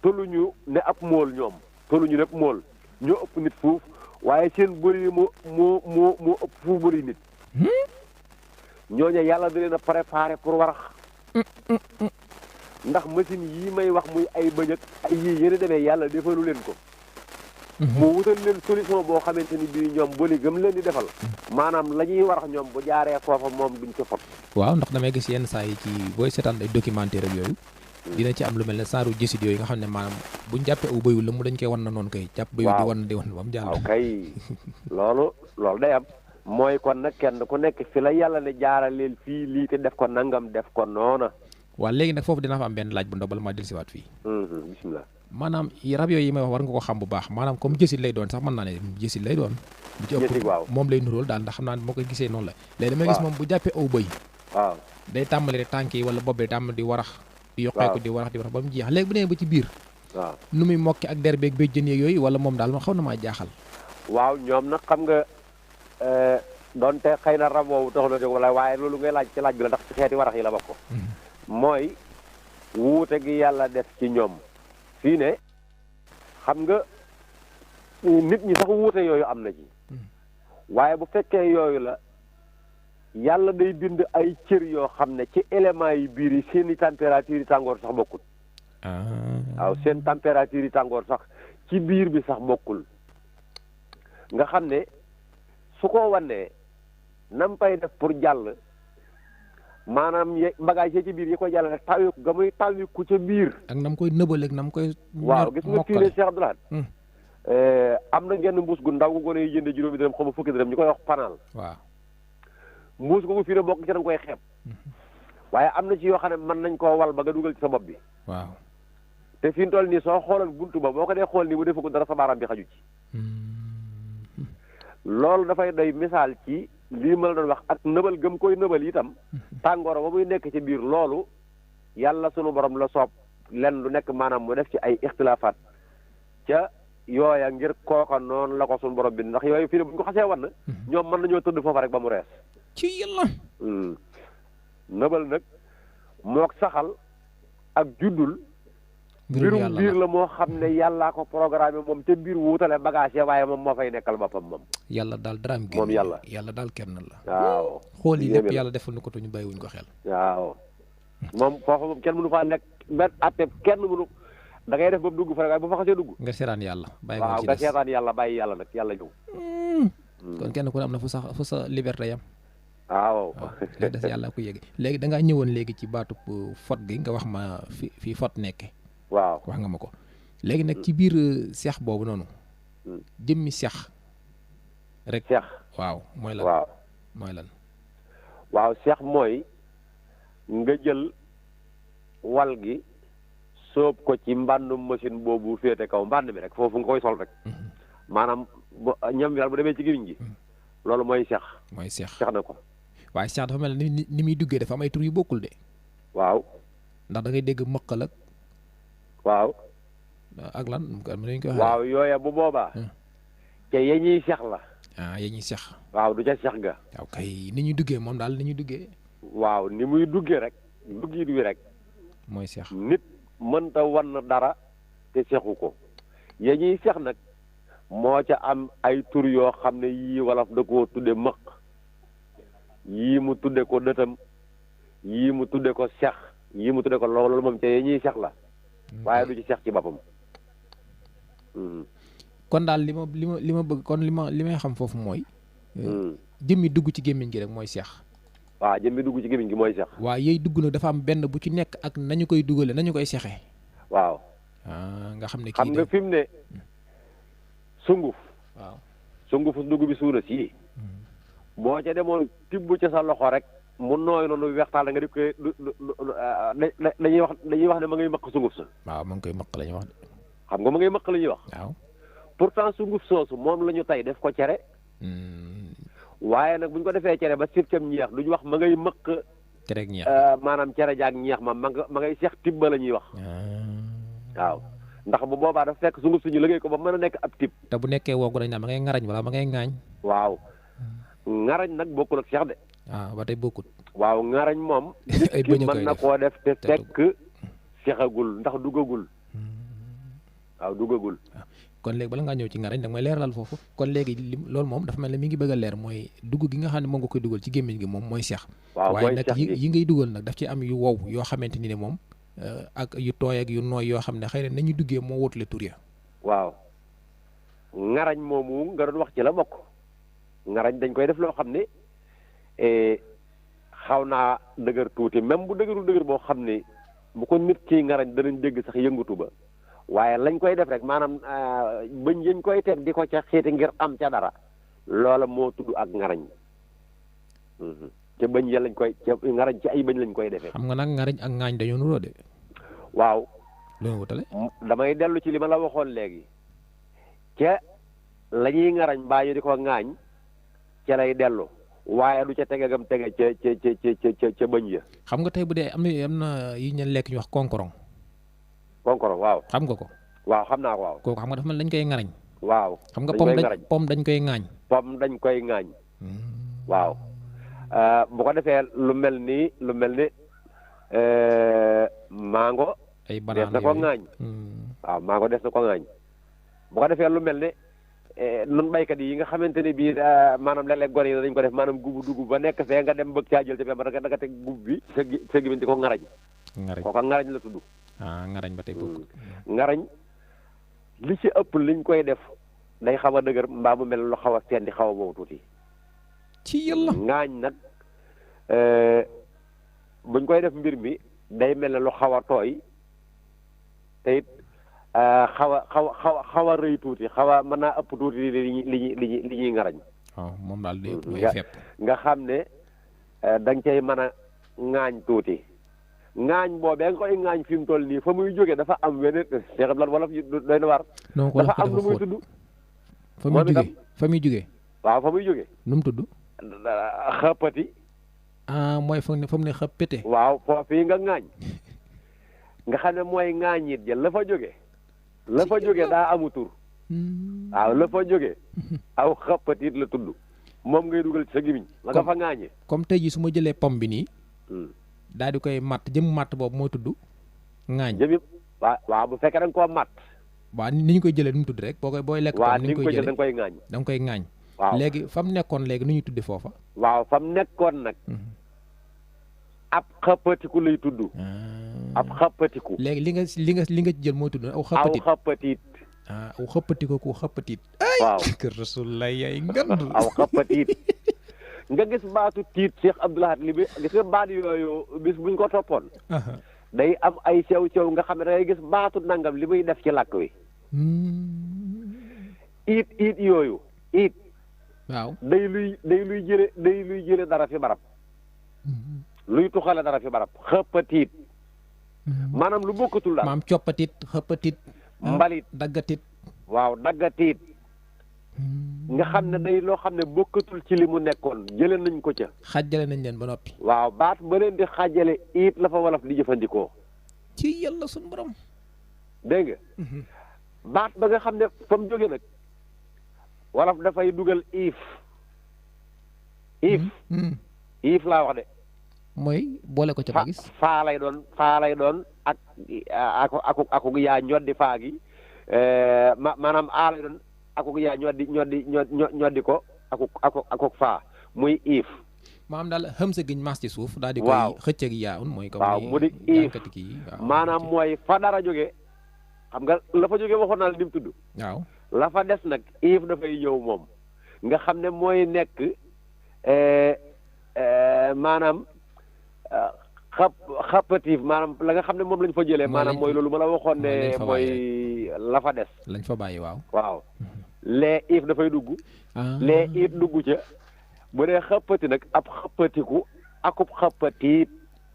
tolluñu ne ab mool ñoom tolluñu ne ab mool ñoo ëpp nit fuuf waaye seen bëli yi moo ëpp fuuf bëli nit ñooñu yàlla da leen a préparé pour warax ndax machine yii may wax muy ay bëñ ak ay yii yéen a demee yàlla defalu leen ko mu wutal leen solution boo xamante ni bii ñoom bëli gëm leen di defal maanaam la ñuy warax ñoom bu jaaree foofa moom duñ ko fot waaw ndax damay gis yenn saa yi ci booy seetaan ay documentaire ak yooyu dina ci am lu mel ne saaru jësit yooyu nga xam ne maanaam buñ jàppee aw bëyul la mu dañ koy wan na noonu kay jàpp bëyul di wan ba mu jàll waaw kay loolu day am mooy kon nag kenn ku nekk fi la yàlla ne jaaraleel fii lii te def ko nangam def ko noona waaw léegi nag foofu dinaa fa am benn laaj bu ndaw bala maa dellusiwaat fii bisimilah maanaam rab yooyu yi may wax war nga ko xam bu baax maanaam comme jësit lay doon sax mën naa ne jësit lay doon bu ci ëpp moom lay nuróol daal ndax xam naa ne moo koy gisee noonu la léegi damay gis moom bu jàppee aw bëy waaw day tàmbali rek tànk yi wala bopp bi tàmbali di warax di yokkeeku di warax ba mu jeex léegi bu nee ba ci biir waaw nu muy mokki ak der beeg béjjën yeeg yooyu wala moom daal ma xaw na maa jaaxal waaw ñoom nag xam nga doonte xëy na rab woowu taxul na jóg wala waaye loolu ngay laaj ci laaj bi la ndax ci xeeti warax yi la bokk mooy wuute gi yàlla def ci ñoom fii ne xam nga nit ñi sax wuute yooyu am na ci waaye bu fekkee yooyu la yàlla day bind ay cër yoo xam ne ci éléments yi biir yi seen i température yi tàngoor sax bokkul waaw seen température yi tàngoor sax ci biir bi sax bokkul nga xam ne su ko wannee nam pay def pour jàll maanaam bagage yi ci biir yi koy jàllale tawi ga muy tawi ku ca biir. ak nam koy nëbaleeg nam koy. waaw gis nga fii ne Cheikh Abdoulaye. am na genn mbuus gu ndaw gu gone yi jënde juróomi dërëm xaw ma fukki dërëm ñu koy wax panaal. waaw mbuus googu fii ne bokk ci da nga koy xeeb. waaye am na ci yoo xam ne mën nañ koo wal ba nga dugal ci sa bopp bi. waaw te fi mu toll nii soo xoolal buntu ba boo ko dee xool nii bu defu ko dara sa baaraam bi xaju ci. loolu dafay doy misaal ci lii ma la doon wax ak nëbal gëm koy nëbal itam. tàngoor ba muy nekk ci biir loolu yàlla sunu borom la soob lenn lu nekk maanaam mu def ci ay ixtilaafaat ca yooya ngir kooka noonu la ko sunu borom bi ndax yooyu fii ne bu ñu ko xasee wan. ñoom mën nañoo tëdd foofa rek ba mu rees. ci yàlla. nëbal nag mook saxal ak juddul. mbirum biir la moo xam ne yàllaa ko programme moom te biir wuutale bagage ya waaye moom moo fay nekkal boppam moom. yàlla daal daraam moom yàlla daal kenn la. waaw xool yi lépp yàlla defal na ko te ñu bàyyiwuñ ko xel. waaw moom foofu moom kenn mënu faa nekk benn atte kenn mënu da ngay def ba mu dugg fa rek waaye bu fa xasee dugg. nga seetaan yàlla bàyyi ko waaw ci nga des seetaan yàlla bàyyi yàlla nag yàlla ñëw. kon kenn ku ne am na fu sa liberté yam. waaw léegi des yàlla ko yéege léegi da ngaa ñëwoon léegi ci baatub fot gi nga wax ma fi fot nekke waaw wax nga ma ko léegi nag ci biir seex boobu noonu. jëmmi seex rek. seex waaw mooy lan. waaw mooy lan. waaw seex mooy nga jël wal gi sóob ko ci mbàndum machine boobu féete kaw mbànd mi rek foofu nga koy sol rek. maanaam ñam yàlla bu demee ci giriñ gi. loolu mooy seex. mooy seex seex na ko. waaye seex dafa mel ni muy duggee dafa am ay tur yu bokkul de. waaw. ndax da ngay dégg mëqal ak. waaw. ak lan nu ñu koy waxee. waaw yooya bu boobaa. te ya ñuy seex la. ya ñuy seex. waaw du ca seex ga. waaw kay ni ñuy duggee moom daal ni ñuy duggee. waaw ni muy duggee rek. duggiit wi rek. mooy seex. nit mënta wan dara te seexu ko. ya ñuy seex nag moo ca am ay tur yoo xam ne yii wolof da koo tudde mëq. yii mu tudde ko dëtam. yii mu tudde ko seex. yii mu tudde ko loolu moom ca ya ñuy seex la. waaye du ci seex ci boppam. kon daal li ma bëgg kon li may xam foofu mooy. jëmmi dugg ci gémmiñ gi rek mooy seex. waaw jëmmi dugg ci gémmiñ gi mooy seex. waaw yey dugg nag dafa am benn bu ci nekk ak nañu koy dugale nañu koy seexee. waaw. nga xam ne kii xam nga fi mu ne. sunguf. waaw sungufu dugg bi suuna si. boo ca demoon tibb ca sa loxo rek. mu nooy noonu weextaal da nga di koy dañuy wax ne ma ngay mëq sunguf sa. waaw ma ngi koy mëq la ñuy wax de. xam nga ma ngay mëq la ñuy wax. waaw pourtant sunguf soosu moom la ñu tey def ko cere. waaye nag bu ñu ko defee cere ba sircam ñeex du ñu wax ma ngay mëq. cere ak ñeex maanaam cere jaag ñeex ma ngay seex tibba la ñuy wax. waaw ndax bu boobaa dafa fekk sunguf suñu liggéey ko ba mën a nekk ab tib. te bu nekkee woogu dañ naan ma ngay ngarañ wala ma ngay ŋaañ. waaw ngarañ nag bokkul ak seex de. ba tey bokkut. waaw ngarañ moom. ay ki mën na koo def te fekk seexagul ndax duggagul. waaw duggagul. kon léegi bala ngaa ñëw ci ngarañ da nga may leeralal foofu kon léegi loolu moom dafa mel ne mi ngi bëgg a leer mooy dugg gi nga xam ne moom nga koy dugal ci gémmiñ gi moom mooy seex. waaw mooy waaye nag yi ngay dugal nag daf ci am yu wow yoo xamante ni ne moom ak yu tooy ak yu nooy yoo xam ne xëy na nañu duggee moo wóotule tur ya. waaw ngarañ moomu nga doon wax ci la bokk. ngarañ dañ koy def loo xam ne xaw naa dëgër tuuti même bu dëgërul dëgër boo xam ne bu ko nit kii ngarañ danañ dégg sax yëngatu ba waaye lañ koy def rek maanaam bëñ yañ koy teg di ko ca xiiti ngir am ca dara loola moo tudd ak ngarañ ca bëñ ya lañ koy ca ngarañ ci ay bëñ lañ koy defee. xam nga nag ngarañ ak ngaañ dañoo nuroo de. waaw. lu ma wutale. damay dellu ci li ma la waxoon léegi ca la ñuy ngarañ mbaa ñu di ko ngaañ ca lay dellu. waaye du ca tegagam tege ca bëñ ya. xam nga tey bu dee am na yi ñu lekk ñu wax konkorong. konkorong waaw. xam nga ko. waaw xam naa ko waaw. kooku xam nga dafa mel dañ koy ngarañ. waaw xam nga pom dañ koy ngaañ. pom dañ koy ngaañ. waaw bu ko defee lu mel ni mango. ay banaan des na ko ngaañ. waaw mango des na ko ngaañ. bu ko defee lu mel ne. nun baykat yi nga xamante ne bii maanaam léeg-léeg gone yi dañ ko def maanaam gubu dugub ba nekk fee nga dem bëgg caa jël ca ba da nga teg gub bi sa gémmiñ di ko ngarañ. kooka ngarañ la tudd. ngarañ ba tey bokk. ngarañ li ci ëpp liñ koy def day xaw a dëgër mbaa mu mel lu xaw a sendi xaw a wow tuuti. ci yàlla. ŋaañ nag buñ koy def mbir mi day mel ne lu xaw a tooy te it xaw a rëy tuuti mën naa ëpp tuuti li ñuy ngarañ. waaw moom daal day ëpp mooy fépp. nga xam ne dañ cay mën a ŋaañ tuuti. ŋaañ boobee nga koy ŋaañ fi mu toll nii fa muy jógee dafa am weneen Cheikh Abdoulaye wala doy na war. dafa am lu muy tudd. fa muy jógee. waaw fa muy jógee. nu mu tudd. xëppati. mooy fa mu ne xëppete. waaw foofii nga ŋaañ. nga xam ne mooy ŋaañ it jël la fa jógee. la fa jógee daa amu tur. waaw la fa jógee. aw xëppati it la tudd. moom ngay dugal ci sa gimiñ la nga fa ŋaañee. comme tey jii su ma jëlee pom bi nii. daal di koy matt jëm matt boobu mooy tudd ŋaañ. jëm waaw bu fekkee da nga koo matt. waaw ni ñu koy jëlee nu mu tudd rek booy lekk. waaw ni ñu koy jëlee da nga koy ŋaañ. da nga koy ŋaañ. waaw léegi fa mu nekkoon léegi nu ñuy tudde foofa. waaw fa mu nekkoon nag. ab xëppatiku lay tudd. ab xëppatiku. léegi li nga ci jël mooy tudd aw xëppatit. aw xëppatit. aw xëppatiku ku xëppatit. waaw kër Rasulullah yaay ngand. aw xëppatit. nga gis baatu tiit Cheikh Abdou Lahad li bi gis nga baat yooyu bis buñ ko toppoon. day am ay sew nga xam ne dangay gis baatu nangam li muy def ci làkk wi. it yooyu it. waaw day luy jële dara fi barab. luy tuxale dara fi barab xëppatiit. maanaam lu bokkatul daal. maam coppatit xëppatit. mbalit daggatit. waaw daggatiit. nga xam ne day loo xam ne bokkatul ci li mu nekkoon jële nañ ko ca. xàjjale nañ leen ba noppi. waaw baat ba leen di xàjjale it la fa wolof di jëfandikoo. ci yàlla suñu borom. dégg nga. baat ba nga xam ne fa mu jóge nag wolof dafay dugal iif. iif laa wax de. mooy boole ko ca ba gis. faa lay doon ak yaa ñoddi faa gi maanaam aa lay doon. akuk yaa ñoddi ko akuk faa muy iif. maanaam daal xam sa giñ maas ci suuf. daal di koy waaw xëcc ak yaa un mooy. waaw mu di iif maanaam mooy fa dara jóge xam nga la fa jóge waxoon naa la ni mu tudd. waaw la fa des nag iif dafay ñëw moom nga xam ne mooy nekk maanaam xappatif maanaam la nga xam ne moom lañ fa jëlee. maanaam mooy loolu ma la waxoon ne mooy la fa des. lañ fa bàyyi waaw. waaw lee iif dafay dugg. lee iif dugg ca bu dee xëppati nag ab xëppatiku akub xëppatiit.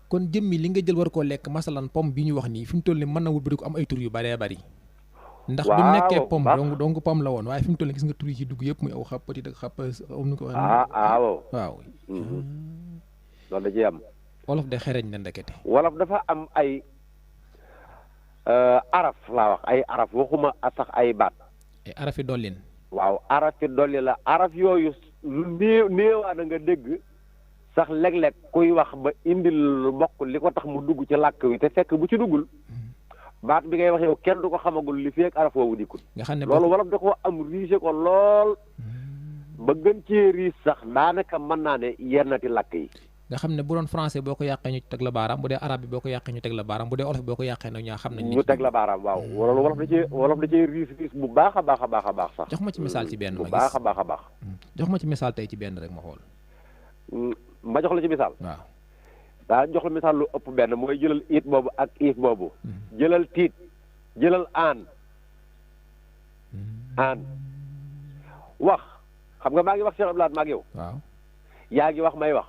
kon jëmmi li nga jël war koo lekk masalan pomme bi ñu wax nii fi mu toll nii mën na wëlbati ko am ay tur yu bëree bëri. ndax bi mu nekkee pomme donc pomme la woon waaye fi mu toll nii gis nga tur yi ci dugg yëpp muy aw xëppatit ak xëppa am nu ko waxee. waaw. loolu da ciy am. wolof de xereñ na ndekete. wolof dafa am ay araf laa wax ay araf waxuma sax ay baat. ay arafi dollin. waaw arafi dolli la araf yooyu lu néewaa da nga dégg sax léeg-léeg kuy wax ba indil lu bokk li ko tax mu dugg ci làkk wi te fekk bu ci duggul baat bi ngay wax yow kenn du ko xamagul li fi ak araf woowu dikkul. nga xam ne loolu wolof da ko am riise ko lool ba gën cee riis sax daanaka mën naa ne yennati làkk yi. nga xam ne bu doon français boo ko yàqee ñu teg la baaraam bu dee arabe bi boo ko yàqee ñu teg la baaraam bu dee olof boo ko yàqee nag ñaa xam nañ ñu teg la baaraam waaw loolu wolof da cee riis bu baax a baax a baax a baax sax. jox ma ci misaal ci benn bu baax a baax a baax. jox ma ci misaal tey ci benn rek ma xool. ma jox la ci misaal. waaw daa jox la misaal lu ëpp benn mooy jëlal it boobu ak iif boobu. jëlal tiit jëlal aan. wax xam nga maa ngi wax Cheikh Abdou Lahad maa ngi yow. waaw yaa ngi wax may wax.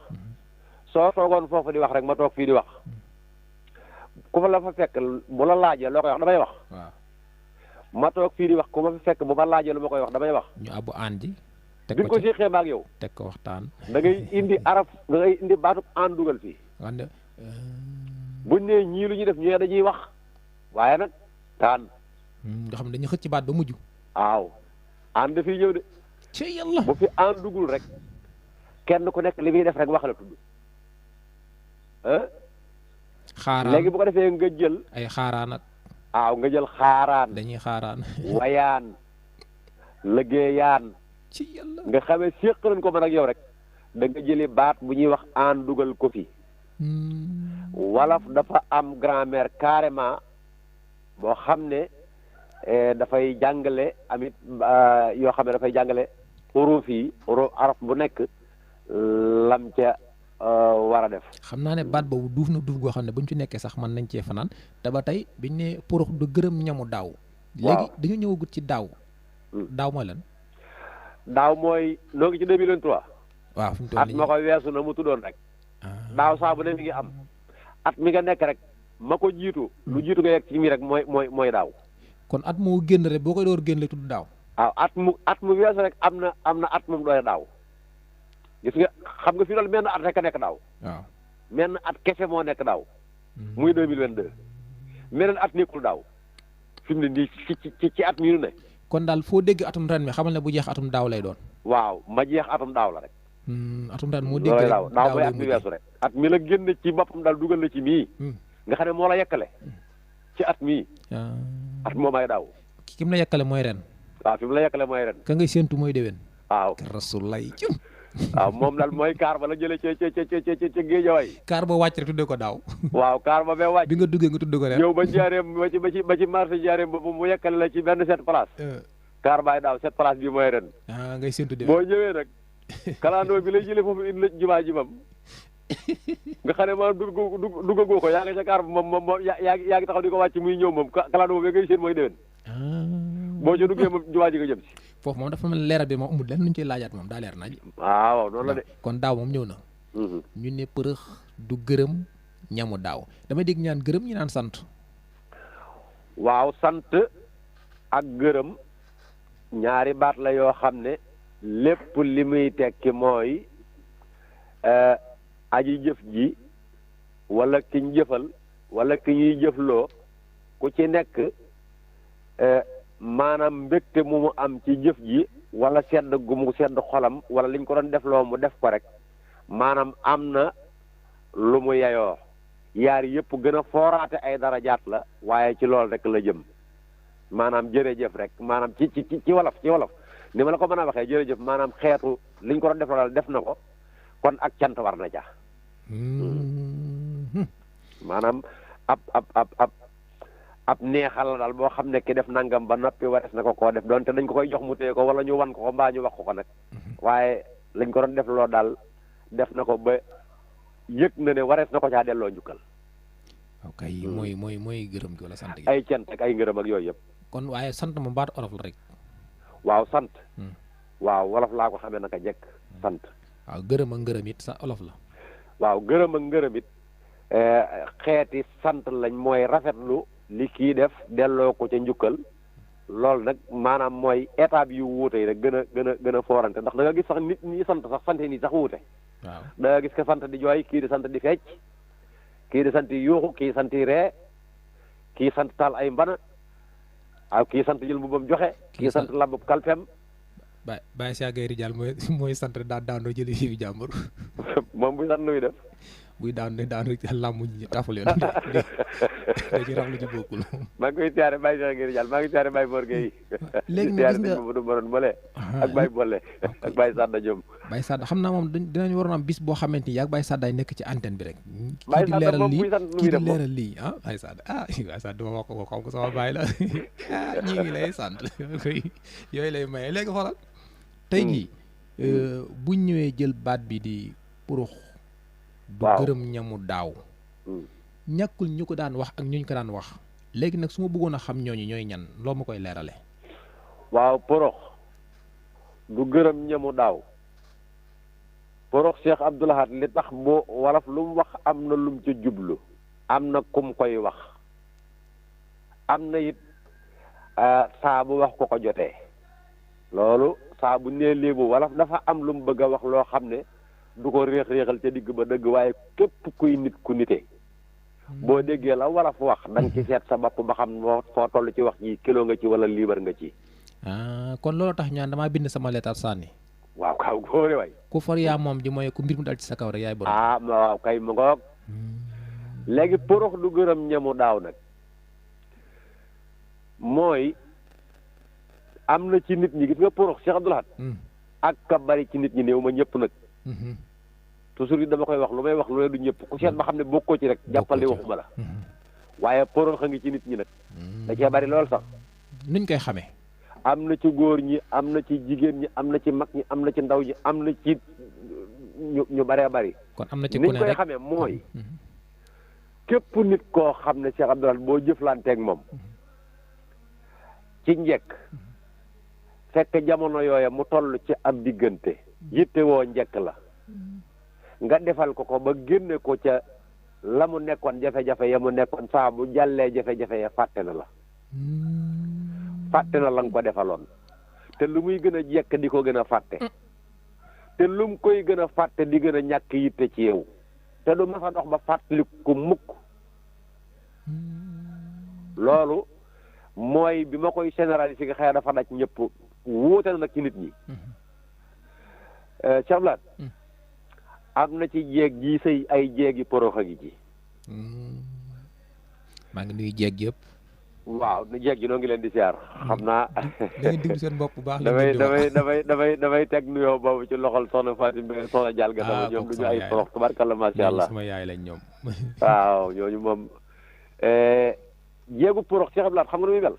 soo toogoon foofu di wax rek ma toog fii di wax ku fa la fa fekk bu la laajee loo koy wax damay wax. waaw ma toog fii di wax ku ma fa fekk bu ma laajee lu ma koy wax damay wax. ñu àbbu aan ji. teg ko séexee ma ak yow. teg ko waxtaan. da ngay indi araf da ngay indi baatub aan dugal fii. wante. buñ nee ñii lu ñuy def ñee dañuy wax waaye nag taan. nga xam ne dañuy xëcc baat ba mujj. waaw aan dafiy ñëw de. ci yàlla bu fi aan dugul rek kenn ku nekk li muy def rek wax la tudd. xaaraan léegi bu ko defee nga jël. ay xaaraan ak. waaw nga jël xaaraan. dañuy xaaraan. wayaan. liggéeyaan. ci yàlla nga xamee séq nañ ko man ak yow rek da nga jëli baat bu ñuy wax aan dugal ko fi. wolof dafa am grammaire carrément boo xam ne dafay jàngale amit yoo xam ne dafay jàngale xuruuf yi araf bu nekk lam ca war a def. xam naa ne baat boobu duuf na duuf goo xam ne buñ ci nekkee sax mën nañ cee fanaan te ba tey biñ ne porox du gërëm ñamu daaw. léegi dañu ñëwagut ci daaw. daaw mooy lan. daaw mooy noo ngi ci 2023. waaw fi mu toll at ma ko weesu na mu tuddoon rek. daaw saa bu ne mi ngi am. at mi nga nekk rek ma ko jiitu. lu jiitu nga yegg ci mi rek mooy daaw. kon at moo génn rek boo koy door génn lay tudd daaw. waaw at mu weesu rek am na at moom doy daaw. gis nga xam nga fi loolu menn at rek a nekk daaw. waaw menn at kese moo nekk daaw. muy 2022. meneen at nekkul daaw. fi mu ne nii ci at mi ñu ne. kon daal foo dégg atum ren mi xamal ne bu jeex atum daaw lay doon. waaw ma jeex atum daaw la rek. atum ren moo dégg rek daaw mooy at mi weesu rek. at mi la génn ci boppam daal dugal la ci mii. nga xam ne moo la yekkale. ci at mii. at moo may daaw. ki mu la yekkale mooy ren. waaw fi mu la yekkale mooy ren. ka ngay séentu mooy déwén. waaw rasulay waaw moom daal mooy kaar ba la jëlee ca géejaway. kaar ba wàcc rek tuddee ko daaw. waaw kaar ba bee wàcc. bi nga duggee nga tudd ko ren. ñëw ba njaareem ba ci marché njaareem ba mu yekkale la ci benn 7 place. kaar baay daaw 7 place bi mooy ren. ngay séentu déwén. boo ñëwee nag kalandoo bi lay jëlee foofu indi la jumaa ji mam nga xam ne maanaam duggagoo ko yaa nga ca kaar ba moom yaa ngi taxaw di ko wàcc muy ñëw moom kalandoo boobu ngay seen mooy déwén. boo ca duggee moom jumaa ji nga jëm si. foofu moom dafa mel leeral bi moom amul lenn lu ñu ciy laajaat moom daa leer naaj. waaw noonu la de. kon daaw moom ñëw na. ñu ne përëx du gërëm ñamu daaw damay dégg ñaan gërëm ñu naan sant. waaw sant ak gërëm ñaari baat la yoo xam ne lépp li muy tekki mooy aji jëf ji wala ki ñu jëfal wala ki ñuy jëfloo ku ci nekk maanaam mbégte mu am ci jëf ji wala sedd gu mu sedd xolam wala liñ ko doon def loo mu def ko rek maanaam am na lu mu yeyoo yaar yëpp gën a fooraate ay darajaat la waaye ci loolu rek la jëm maanaam jërëjëf rek maanaam ci wolof ni ma la ko mën a waxee jërëjëf maanaam xeetu liñ ko doon def loo daal def na ko kon ak cant war na ja maanaam ab neexal la daal boo xam ne ki def nangam ba noppi wares na ko koo def donte dañ ko koy jox mu téye ko wala ñu wan ko mbaa ñu wax ko nag waaye lañ ko doon def loo daal def na ko ba yëg na ne warees na ko caa delloo njukkal. ok mooy gërëm gi wala sant gi. ay cant ak ay ngërëm ak yooyu yëpp. kon waaye sant mu baat olof la rek. waaw sant. waaw wolof laa ko xamee naka jekk sant. waaw gërëm ak ngërëm it sa olof la. waaw gërëm ak ngërëm it xeeti sant lañ mooy rafetlu li kii def delloo ko ca njukkal loolu nag maanaam mooy étape yu wuute yi rek gën a foorante ndax da nga gis sax nit ñi sant sax sante nii sax wuute. waaw da nga gis ko sant di jooy kii di sant di fecc kii di sant yuuxu kii sant ree kii sant taal ay mbana waaw kii sant jël mbubbam joxe kii sant lambub kalpem bàyyi si àggay rijal mooy sant daandoo jëli fi jàmbur moom buy sant nuy def buy daanu làmb ñi tafal yoon da ci rax lu ci bokkul. maa ngi koy siyaare Baye Cheikh Gueye Diall maa ngi siyaare Baye Mor Gueye. léegi nag gis nga Mamadou Maron Mole ak Baye Bolle ak Baye Sadda Diom. Baye Sadda xam naa moom dinañ waroon am bis boo xamante ni yaa Baye Sadda nekk ci antenne bi rek. Baye Sadda moom buy sant kii di leeral lii Baye Sadda Baye Sadda dama wax ko xam ko sama baay la ñii ngi lay sant yooyu lay maye léegi xoolal. tey jii buñ ñëwee jël baat bi di purux. du gërëm ñamu daaw. ñàkkul ñu ko daan wax ak ñu ko daan wax. léegi nag su ma bëggoon a xam ñooñu ñooy ñan loo ma koy leerale. waaw porox du gërëm ñamu daaw porox Cheikh Abdoul Ahad li tax boo wolof lu mu wax am na lum ca jublu am na kum koy wax am na it saa bu wax ko ko jotee loolu saa bu nee léebu wolof dafa am lu mu bëgg a wax loo xam ne du ko réex-réexal ca digg ba dëgg waaye képp kuy nit ku nite boo déggee la wolof wax da nga ci seet sa bopp ba xam foo toll ci wax ji kilo nga ci wala liibar nga ci. kon loolu tax ñaan damaa bind sama leetar sànni. waaw kaw góore waay. ku far yaa moom ji mooy ku mbir mu dal ci sa kaw rek yaay borom. waaw kay mu ngoog. léegi porox du gërëm ñamu daaw nag mooy am na ci nit ñi gis nga porox Cheikh Abdoul Ahad ak ka bari ci nit ñi néew ma ñëpp nag. toujours yi dama koy wax lu may wax lu ne du ñëpp ku seet ba xam ne bokkoo ci rek jàppale waxuma la. waaye porox a ngi ci nit ñi nag. da cee bari lool sax. nuñ koy xamee. am na ci góor ñi am na ci jigéen ñi am na ci mag ñi am na ci ndaw ñi am na ci ñu baree bari. kon am na ci niñ ku ne koy rek xamee mooy képp nit koo xam ne Cheikh Abdoulaye boo jëflanteeg moom ci njëkk fekk jamono yooya mu toll ci ab diggante yitte woo njëkk la nga defal ko ba génne ko ca la mu nekkoon jafe-jafe ya mu nekkoon saa bu jàllee jafe-jafe ya fàtte na la nga ko defaloon te lu muy gën a jekk di ko gën a fàtte te lu mu koy gën a fàtte di gën a ñàkk yitte ci yow te du mas a dox ba fàttali ko mukk loolu mooy bi ma koy généraliser nga xëy dafa daj ñëpp wuute na nag ci nit ñi Cheikh Blat am na ci jéeg ji sëy ay jéegi poroxa gi ci maa ngi nuyu jéeg yëpp waaw nu jéeg ji noo ngi leen di siyaar xam naa dañuy déglu seen bopp bu baax damay teg nuyoo boobu ci loxol soxna Fatim Mbengue soxna Dial Gassama ñoom du ñu ay porox tubarkalla masha Allah sama yaay lañ ñoom waaw ñooñu moom jéegu porox Cheikh Blat xam nga nu muy mel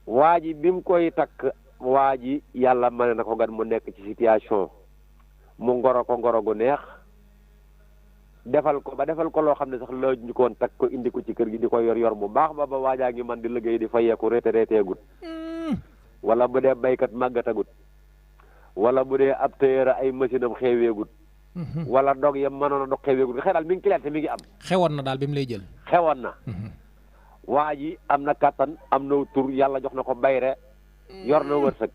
waa ji bi mu koy takk waa ji yàlla mane na ko gan mu nekk ci situation mu ngoro gu neex defal ko loo xam ne sax laaj ñu ko woon takk ko indi ko ci kër gi di ko yor bu baax ba waajaa ngi man di liggéey di fayeeku reeteegut wala bu dee baykat màggatagut wala bu dee ab tëyeera ay machine am xeweegut wala dog yam mënoon a dog xeweegut nga xëy daal mi ngi cliente mi ngi am xewoon na daal bi mu lay jël xewoon na waa ji am na kattan am na tur yàlla jox na ko bayre yor na wërsëg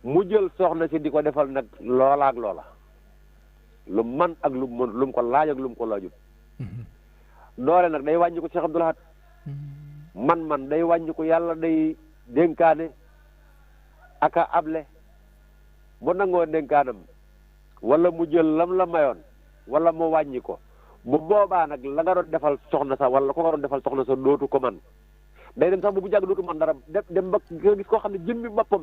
mu jël soxna si di ko defal nag loola ak loola lu man ak lu mu mën lu mu ko laaj ak lu mu ko laajut doole nag day wàññi ko Cheikh Abdoul Ahad man day wàññi ko yàlla day dénkaane aka able bu nangoo dénkaanam wala mu jël lam la mayoon wala mu wàññi ko bu boobaa nag la nga doon defal soxna sa wala ko nga doon defal soxna sa dootu ko man day dem sax bu jàgg dootu man dara dem ba nga gis koo xam ne jëmmi boppam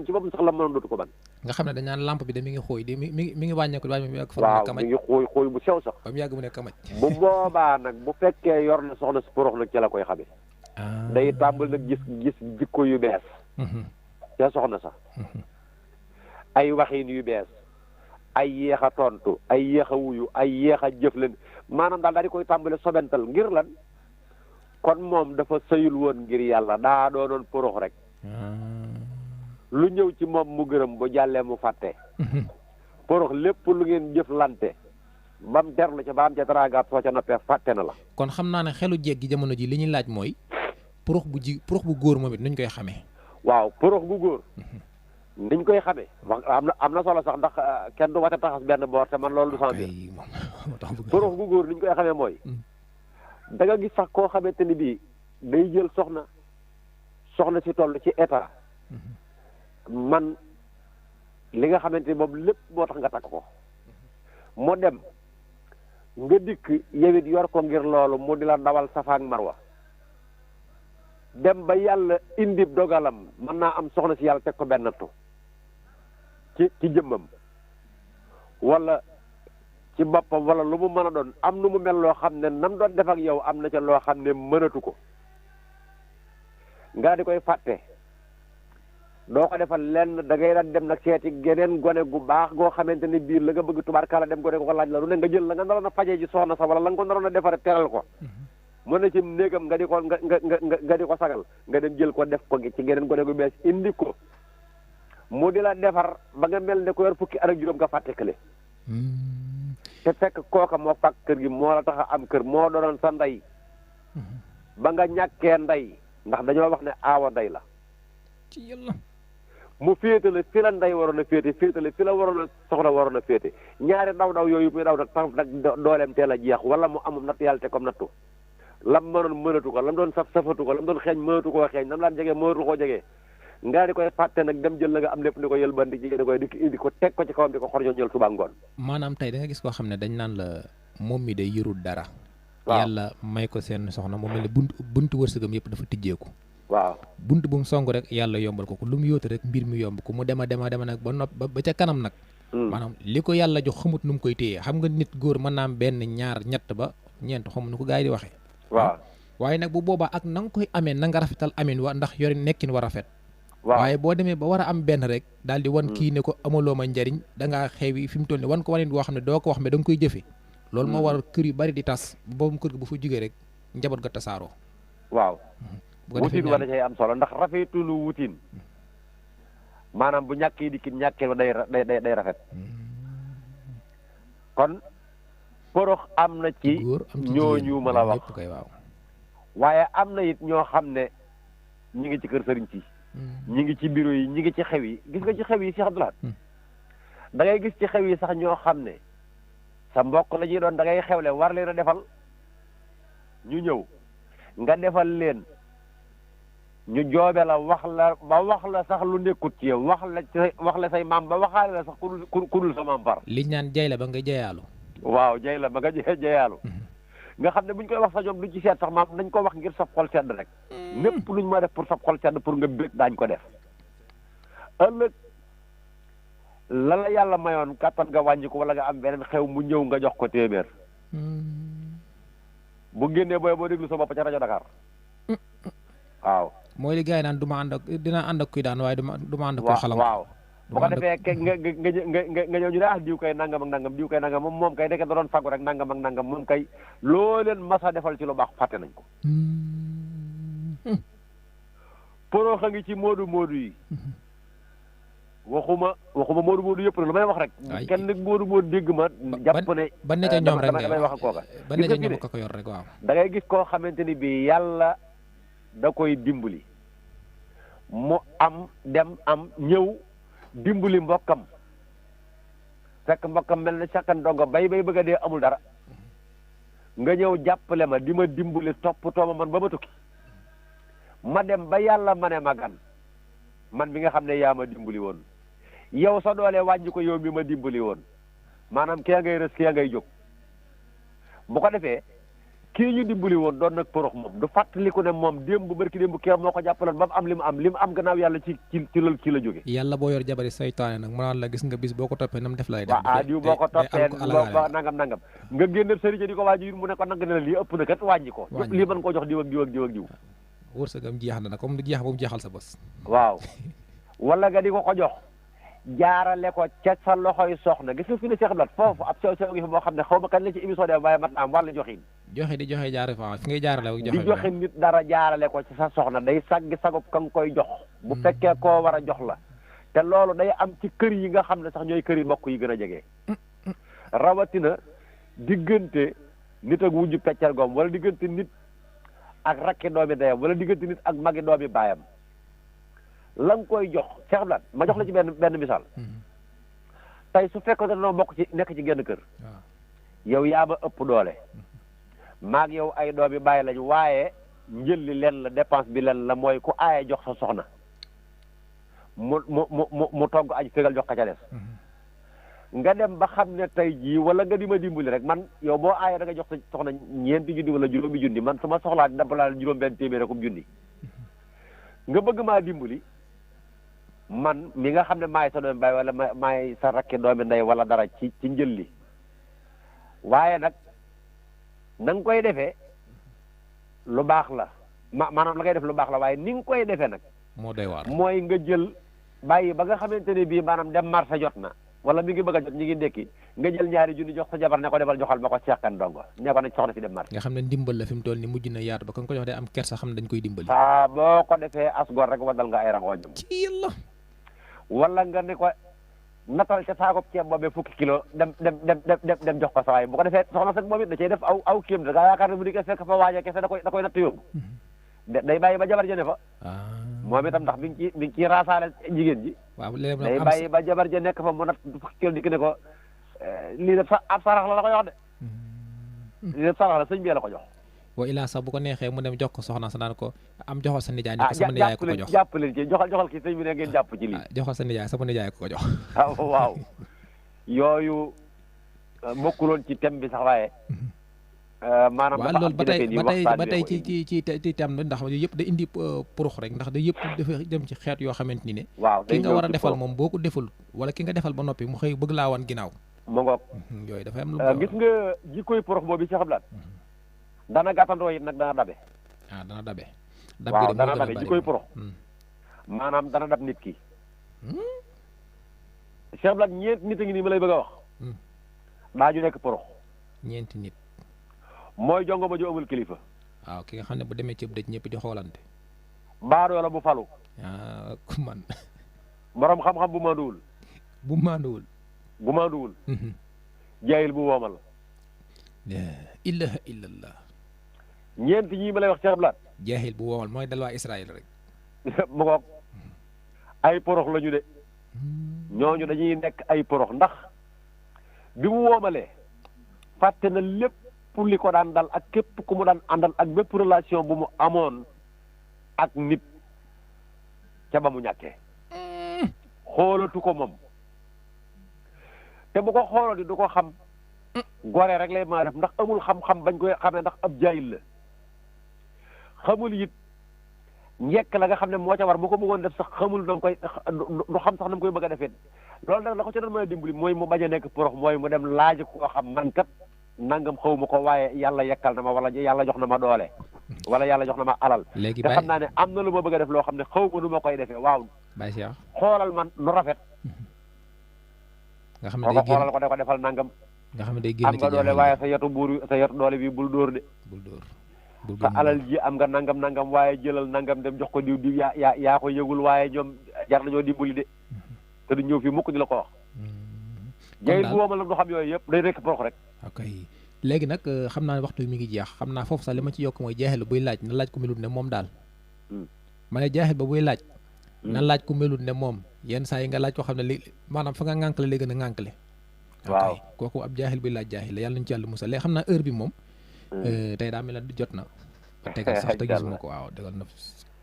ci boppam sax la mënoon dootu ko man nga xam ne dañ naan lampe bi de mi ngi xooy de mi ngi wàññeeku ak fa waaw mi ngi xooy bu sew sax ba mu yàgg mu ne kamaj bu boobaa nag bu fekkee yor na soxna si porox nag ci la koy xamee day tàmbali nag gis jikko yu bees ca soxna sax ay waxiin yu bees ay yéex a tontu ay yéex a wuyu ay yéex a jëflan maanaam daal di koy tàmbale sobental ngir lan kon moom dafa sëyul woon ngir yàlla daa doonoon porox rek lu ñëw ci moom mu gërëm bu jàllee mu fàtte porox lépp lu ngeen jëflante ba mu terlu ca ba am ca teraanga soo ca noppee fàtte na la kon xam naa ne xelu jeeg gi jamono ji li ñuy laaj mooy porox bu góor moom it nuñ koy xamee waaw porox bu góor niñ koy xamee wax am na solo sax ndax kenn du wate taxas benn boor te man loolu du sama biir porox bu góor niñ koy xamee mooy da nga gis sax koo xamante ni bii day jël soxna si toll ci état man li nga xamante ni moom lépp moo tax nga takk ko mu dem nga dikk yewit yor ko ngir loolu mu di la dawal Safa ak Marwa dem ba yàlla indi dogalam mën naa am soxna si yàlla teg ko benn nattu ci jëmmam wala ci boppam wala lu mu mën a doon am nu mu mel loo xam ne nam doon def ak yow am na ca loo xam ne mënatu ko nga di koy fàtte doo ko defal lenn da ngay daan dem nag seeti geneen gone gu baax goo xamante ne biir la nga bëgg tubaarkalla dem gone ko laaj la lu ne nga jël la nga naroon a fajee ji soxna sa wala la nga ko naroon a defare teral ko mën na ci néegam nga di ko sagal nga dem jël ko def ko ci geneen gone gu bees indi ko mu di la defar ba nga mel ne ko yor fukki at ak juróom nga fàtte kële te fekk kooka moo fàkk kër gi moo la tax a am kër moo doonoon sa ndey ba nga ñàkkee ndey ndax dañoo wax ne aawa ndey la ci yàlla mu féetale fi la ndey waroon a féete féetale fi la waroon a soxna waroon a féete ñaari daw yooyu muy daw nag tax nag dooleem teel a jeex wala mu amum natt yàlla te comme nattu lam mënoon mënatu ko lam doon safatu ko lam doon xeeñ mënatu koo xeeñ nam daan jege mënatu koo jege nga di koy fàtte nag dem jël la nga am lépp ni ko yël bandi jigéen di koy indi ko teg ko ci kawam di ko xor ñël suba ngoon maanaam tey da nga gis koo xam ne dañ naan la moom mi day yërul dara waaw yàlla may ko seen soxna mu mel ne buntu wërsëgam yëpp dafa tijjeeku waaw bunt bu mu song rek yàlla yombal ko lu mu yóotu rek mbir mi yomb ko mu dema nag ba nopp ba ca kanam nag maanaam li ko yàlla jox xamut nu mu koy téyee xam nga nit góor mën naa am benn ñaar ñett ba ñeent xamu nu ko gars yi di waxee waaw waaye nag bu boobaa ak na nga koy amee na nga rafetal amin wa ndax yore nekkin wa rafet waaw waaye boo demee ba war a am benn rek daal di wan kii ne ko amaloo ma njariñ da ngaa xewi fi mu toll ni wan ko waneen boo xam ne doo ko wax mais da nga koy jëfe loolu moo waral kër yu bari di tas boobu kër gi bu fa jógee rek njaboot ga tasaaroo. waaw bu ko defee wutin wa da cay am solo ndax rafetulu wutin maanaam bu ñàkkee dikkin ñàkkee day rafet kon porox am na ci ñooñu ma la wax kay waaw waaye am na it ñoo xam ne ñi ngi ci kër sëriñ ci ñi ngi ci bureau yi ñi ngi ci xew yi gis nga ci xew yi Cheikh Abdoulaye da ngay gis ci xew yi sax ñoo xam ne sa mbokk la ñuy doon da ngay xewle war leen a defal ñu ñëw nga defal leen ñu joobe la wax la ba wax la sax lu nekkut ci yow wax la say maam ba waxaale la sax ku dul sa maam far liñ naan jay la ba nga jayaalu waaw jay la ba nga jayaalu nga xam ne buñ koy wax sa ñoom duñ ci seet sax maam dañ ko wax ngir sab xol sedd rek lépp luñ ma def pour sab xol sedd pour nga bég daañ ko def ëllëg la la yàlla mayoon kàttan nga wàññi ko wala nga am beneen xew mu ñëw nga jox ko téeméer bu génnee boo déglu sa bopp ca rajo Dakar waaw mooy li gars yi naan du ma ànd ak dinaa ànd ak kuy daan waaye du ma ànd ak kuy xalam waaw bu ko defee nga ñëw ñu ne diw kay nangam ak nangam diw kay nangam moom kay deke da doon faggu rek nangam ak nangam moom kay loo leen masa defal ci lu baax fàtte nañ ko porox a ngi ci moodu yi waxuma moodu yëpp lu may wax rek kenn moodu dégg ma jàpp ne ba ne ca ñoom rek damay wax ak kooka ba ne ca ñoom ko yor rek waaw da ngay gis koo xamante ni bi yàlla da koy dimbali mu am ñëw dimbali mbokkam fekk mbokkam mel na càkkan dongo bay bëgg a dee amul dara nga ñëw jàppale ma di ma dimbali toppatoo ma man ba ma tukki ma dem ba yàlla ma ne ma gan man bi nga xam ne yaa ma dimbali woon yow sa doole wàññi ko yow mi ma dimbali woon maanaam kee ngay rës kee ngay jóg bu ko defee kii ñu dimbali woon doon nag porox moom du fàttaliku ne moom démb barki démb kee moo ko jàppaloon ba mu am li mu am gannaaw yàlla ci la jóge yàlla boo yor jabari saytaane nag mu naan la gis nga bis boo ko toppee nam def lay def waaw diw boo ko toppee boo nangam nga génne sëriñ di ko waaju mu ne ko nang ne la lii ëpp na kat wàññi ko lii mën koo jox diw ak diw wërsëgam jeex na nag comme jeex ba mu jeexal sa bës waaw wala nga di ko jox jaarale ko ca sa loxoy soxna gis nga fi ne Cheikh Abdoulaye foofu ab sew sew ngi fi boo xam ne xaw ma kan la ci émission de waaye mat na am wàllu joxin joxe jaare fa fi ngay jaarale di joxe nit dara jaarale ko ci sa soxna day saggi sagub ka nga koy jox bu fekkee koo war a jox la te loolu day am ci kër yi nga xam ne sax ñooy kër yi mbokk yi gën a jege rawatina diggante nit ak wujju peccar goom wala diggante nit ak rakki doomi dayam wala diggante nit ak magi doomi baayam la nga koy jox Cheikh Abdoulaye ma jox la ci benn misaal tey su fekkoon ne noo bokk ci nekk ci genn kër yow yaa ma ëpp doole maag yow ay doomi bàyyi lañu waaye njël li len la dépense bi len la mooy ku aaye jox sa soxna mu togg añ fégal jox ka ca des nga dem ba xam ne tey jii wala nga di ma dimbali rek man yow boo aaye da nga jox sa soxna ñeenti junni wala juróomi junni man sama soxlaa dama laa juróom benn téeméer akum junni nga bëgg maa dimbali man mi nga xam ne maay sa doomi baay wala maay sa rakki doomi ndey wala dara ci njël li waaye nag na nga koy defee lu baax la maanaam la ngay def lu baax la waaye ni nga koy defee nag moo doy waar mooy nga jël bàyyi ba nga xamante ne bii maanaam dem marché jot na wala mi ngi bëgg a jot ñi ngi ndekki nga jël ñaari junni jox sa jabar ne ko defal joxal ma ko seqan dongo ne ko nañ soxna si dem marché nga xam ne ndimbal la fi mu toll ni mujj na yaatu ba kan ko jox day am kersa xam ne dañ koy dimbali saa boo ko defee asgor rek waddal nga ay rangooñam ci yàlla wala nga ne ko natal ca saakoob ceeb boobee fukki kilo dem jox ko sa waay bu ko defee soxna sax moom it da cay def aw kéem da ngaa yaakaar ne bu di ko fekk fa waaje kese da koy natt yóbbu day bàyyi ba jabar ja ne fa moom itam ndax mi ngi ciy raasaale jigéen ji waaw day bàyyi ba jabar ja nekk fa mu natt fukki kilo di ki ne ko lii de ab sarax la ko jox de lii de sarax la sëñ bi la ko jox wa ilaa sax bu ko neexee mu dem jox ko soxna sa naan ko am joxal sa nijaay ni ko sama nijaay ko jox jàpp leen ci joxal ki sëñ bi ne ngeen jàpp ci lii joxal sa nijaay sama nijaay ko jox waaw yooyu bokkuloon ci thème bi sax waaye maanaam waaw loolu ba tey ci thème ndax yëpp da indi purux rek ndax da yëpp dafa dem ci xeet yoo xamante ni ne waaw ki nga war a defal moom boo ko deful wala ki nga defal ba noppi mu xëy bëgg laa wan ginnaaw mu ngoog yooyu dafay am lu gis nga jikkoy purux boobu Cheikh Abdoulaye dana gàttandoo it nag dana dabe dana dabe waaw dana dabe jikkoy purux maanaam dana dab nit ki. Cheikh Abdoulaye ñeent nit a ngi nii ma lay bëgg a wax. daa ju nekk porox. ñeenti nit. mooy jongo ma ju amul kilifa. waaw ki nga xam ne bu demee cëb dëj ñëpp di xoolante. baadoo la bu falu. ku man. borom xam-xam bu manduwul. bu manduwul. bu manduwul. jaayil bu woomal. la ilaha illallah. ñeent ñii ma lay wax Cheikh Abdoulaye. jaahil bu woomal mooy dal waa Israël rek. mu ngoog ay porox lañu de. ñooñu dañuy nekk ay porox ndax bi mu woomalee fàtte na lépp li ko daan dal ak képp ku mu daan àndal ak bépp relation bu mu amoon ak nit ca ba mu ñàkkee xoolatu ko moom te bu ko xooloo di du ko xam gore rek lay maa def ndax amul xam-xam bañ koy xamee ndax ab jaayil la xamul it njekk la nga xam ne moo ca war bu ko bëggoon def sax xamul dam koy du xam sax na mu koy bëgg a defee loolu nag la ko ci doon mën a dimbali mooy mu bañ a nekk porox mooy mu dem laaj koo xam man kat nangam xaw ma ko waaye yàlla yekkal na ma wala yàlla jox na ma doole wala yàlla jox na ma alal léegi te xam naa ne am na lu ma bëgg a def loo xam ne xaw ma nu ma koy defee waaw Baye Cheikh xoolal man nu rafet nga xam ne ko day génn xoolal ko da ko defal nangam nga xam ne day génn am nga doole waaye sa yetu buur sa yetu doole bi bul dóor de bul dóor sa alal ji am nga nangam waaye jëlal nangam dem jox ko diw yaa ko yëgul waaye ñoom jar nañoo dimbali de te du ñëw fii mukk di la ko wax jayil bu woomal la du xam yooyu yëpp day rekk porox rek ok léegi nag xam naa ne waxtu bi mi ngi jeex xam naa foofu sax li ma ci yokk mooy jaaxil buy laaj na laaj ku melut ne moom daal ma ne jaaxil ba buy laaj na laaj ku melut ne moom yenn saa yi nga laaj ko xam ne li maanaam fa nga ŋànkale léegi gën a ŋànkale waaw kooku ab jaaxil buy laaj jaaxil la yàlla nañu ci yàlla musal léegi xam naa heure bi moom tey daa mel ne jot na ba tegal sax te gisuma ko waaw tegal na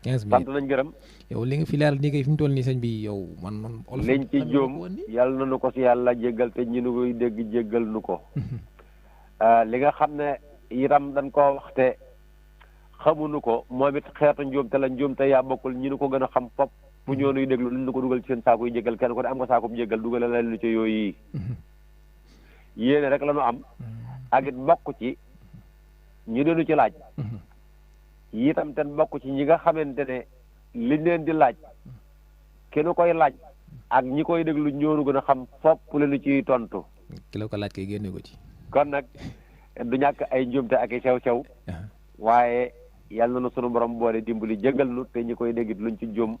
15 minutes sant nañ gërëm yow li nga fi leeral nii kay fi mu toll nii sëñ bi yow man liñ ci jóom yàlla nañu ko si yàlla jéggal te ñi nu koy dégg jéggal nu ko li nga xam ne itam dañ koo waxte xamuñu ko moom it xeetu njuum te la njuum te yaa bokkul ñi nu ko gën a xam fop bu ñoo nuy déglu nañ ko dugal ci seen saako yi jéggal kenn ko ne am nga saako bu jéggal dugal la lu ci yooyu yéene rek la ñu am ak it bokk ci ñu deenu ci laaj itam te bokk ci ñi nga xamante ne liñ leen di laaj kenn koy laaj ak ñi koy déglu ñoonu gën a xam fopp leenu ciy tontu ki la ko laaj kay génne ko ci kon nag du ñàkk ay njuumte ak i sew-sew waaye yàlla na sunu borom boole dimbali jégal nu te ñi koy déggit luñ ci juum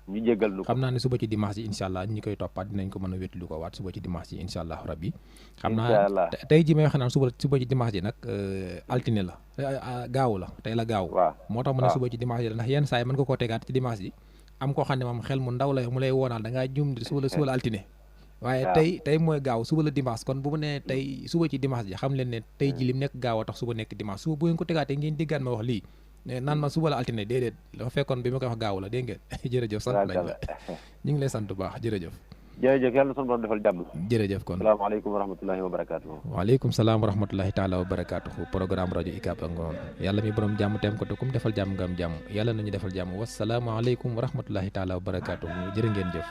ñu jégal nu ko xam naa ne suba ci dimanche ji incha allah ñi koy toppaat dinañ ko mën a wétlu ko waat suba ci dimanche ji incha allah rabbi xam naa tey ji may wax naan suba ci dimanche ji nag altine la gaawu la tey la gaaw moo tax mu ne suba ci dimanche ji la ndax yenn saa yi mën nga koo tegaat ci dimanche ji am koo xam ne moom xel mu ndaw la mu lay woonaal da ngaa juum suba la altine waaye tey mooy gaaw suba la dimanche kon bu mu ne tey suba ci dimanche ji xam leen ne tey ji lim nekk gaaw a tax suba nekk dimanche suba bu ngeen ko tegaatee ngeen déggaan ma wax lii naan ma suba la altine déedéet dafa fekkoon bi ma koy wax gaaw la dégg ngeen jërëjëf sant nañ la ñu ngi lay sant bu baax jërëjëf yàlla na sunu borom defal jàmm jërëjëf kon salaamaaleykum wa rahmatullahi wa barakaatuhu waaleykum salaam wa rahmatullahi taala wa barakaatuhu programme rajo UCAB ak ngoon yàlla mi borom jàmm teem ko te kum defal jàmm nga am jàmm yàlla nañu defal jàmm wasalaamaaleykum wa rahmatullahi taala wa barakaatuhu jërë ngeen jëf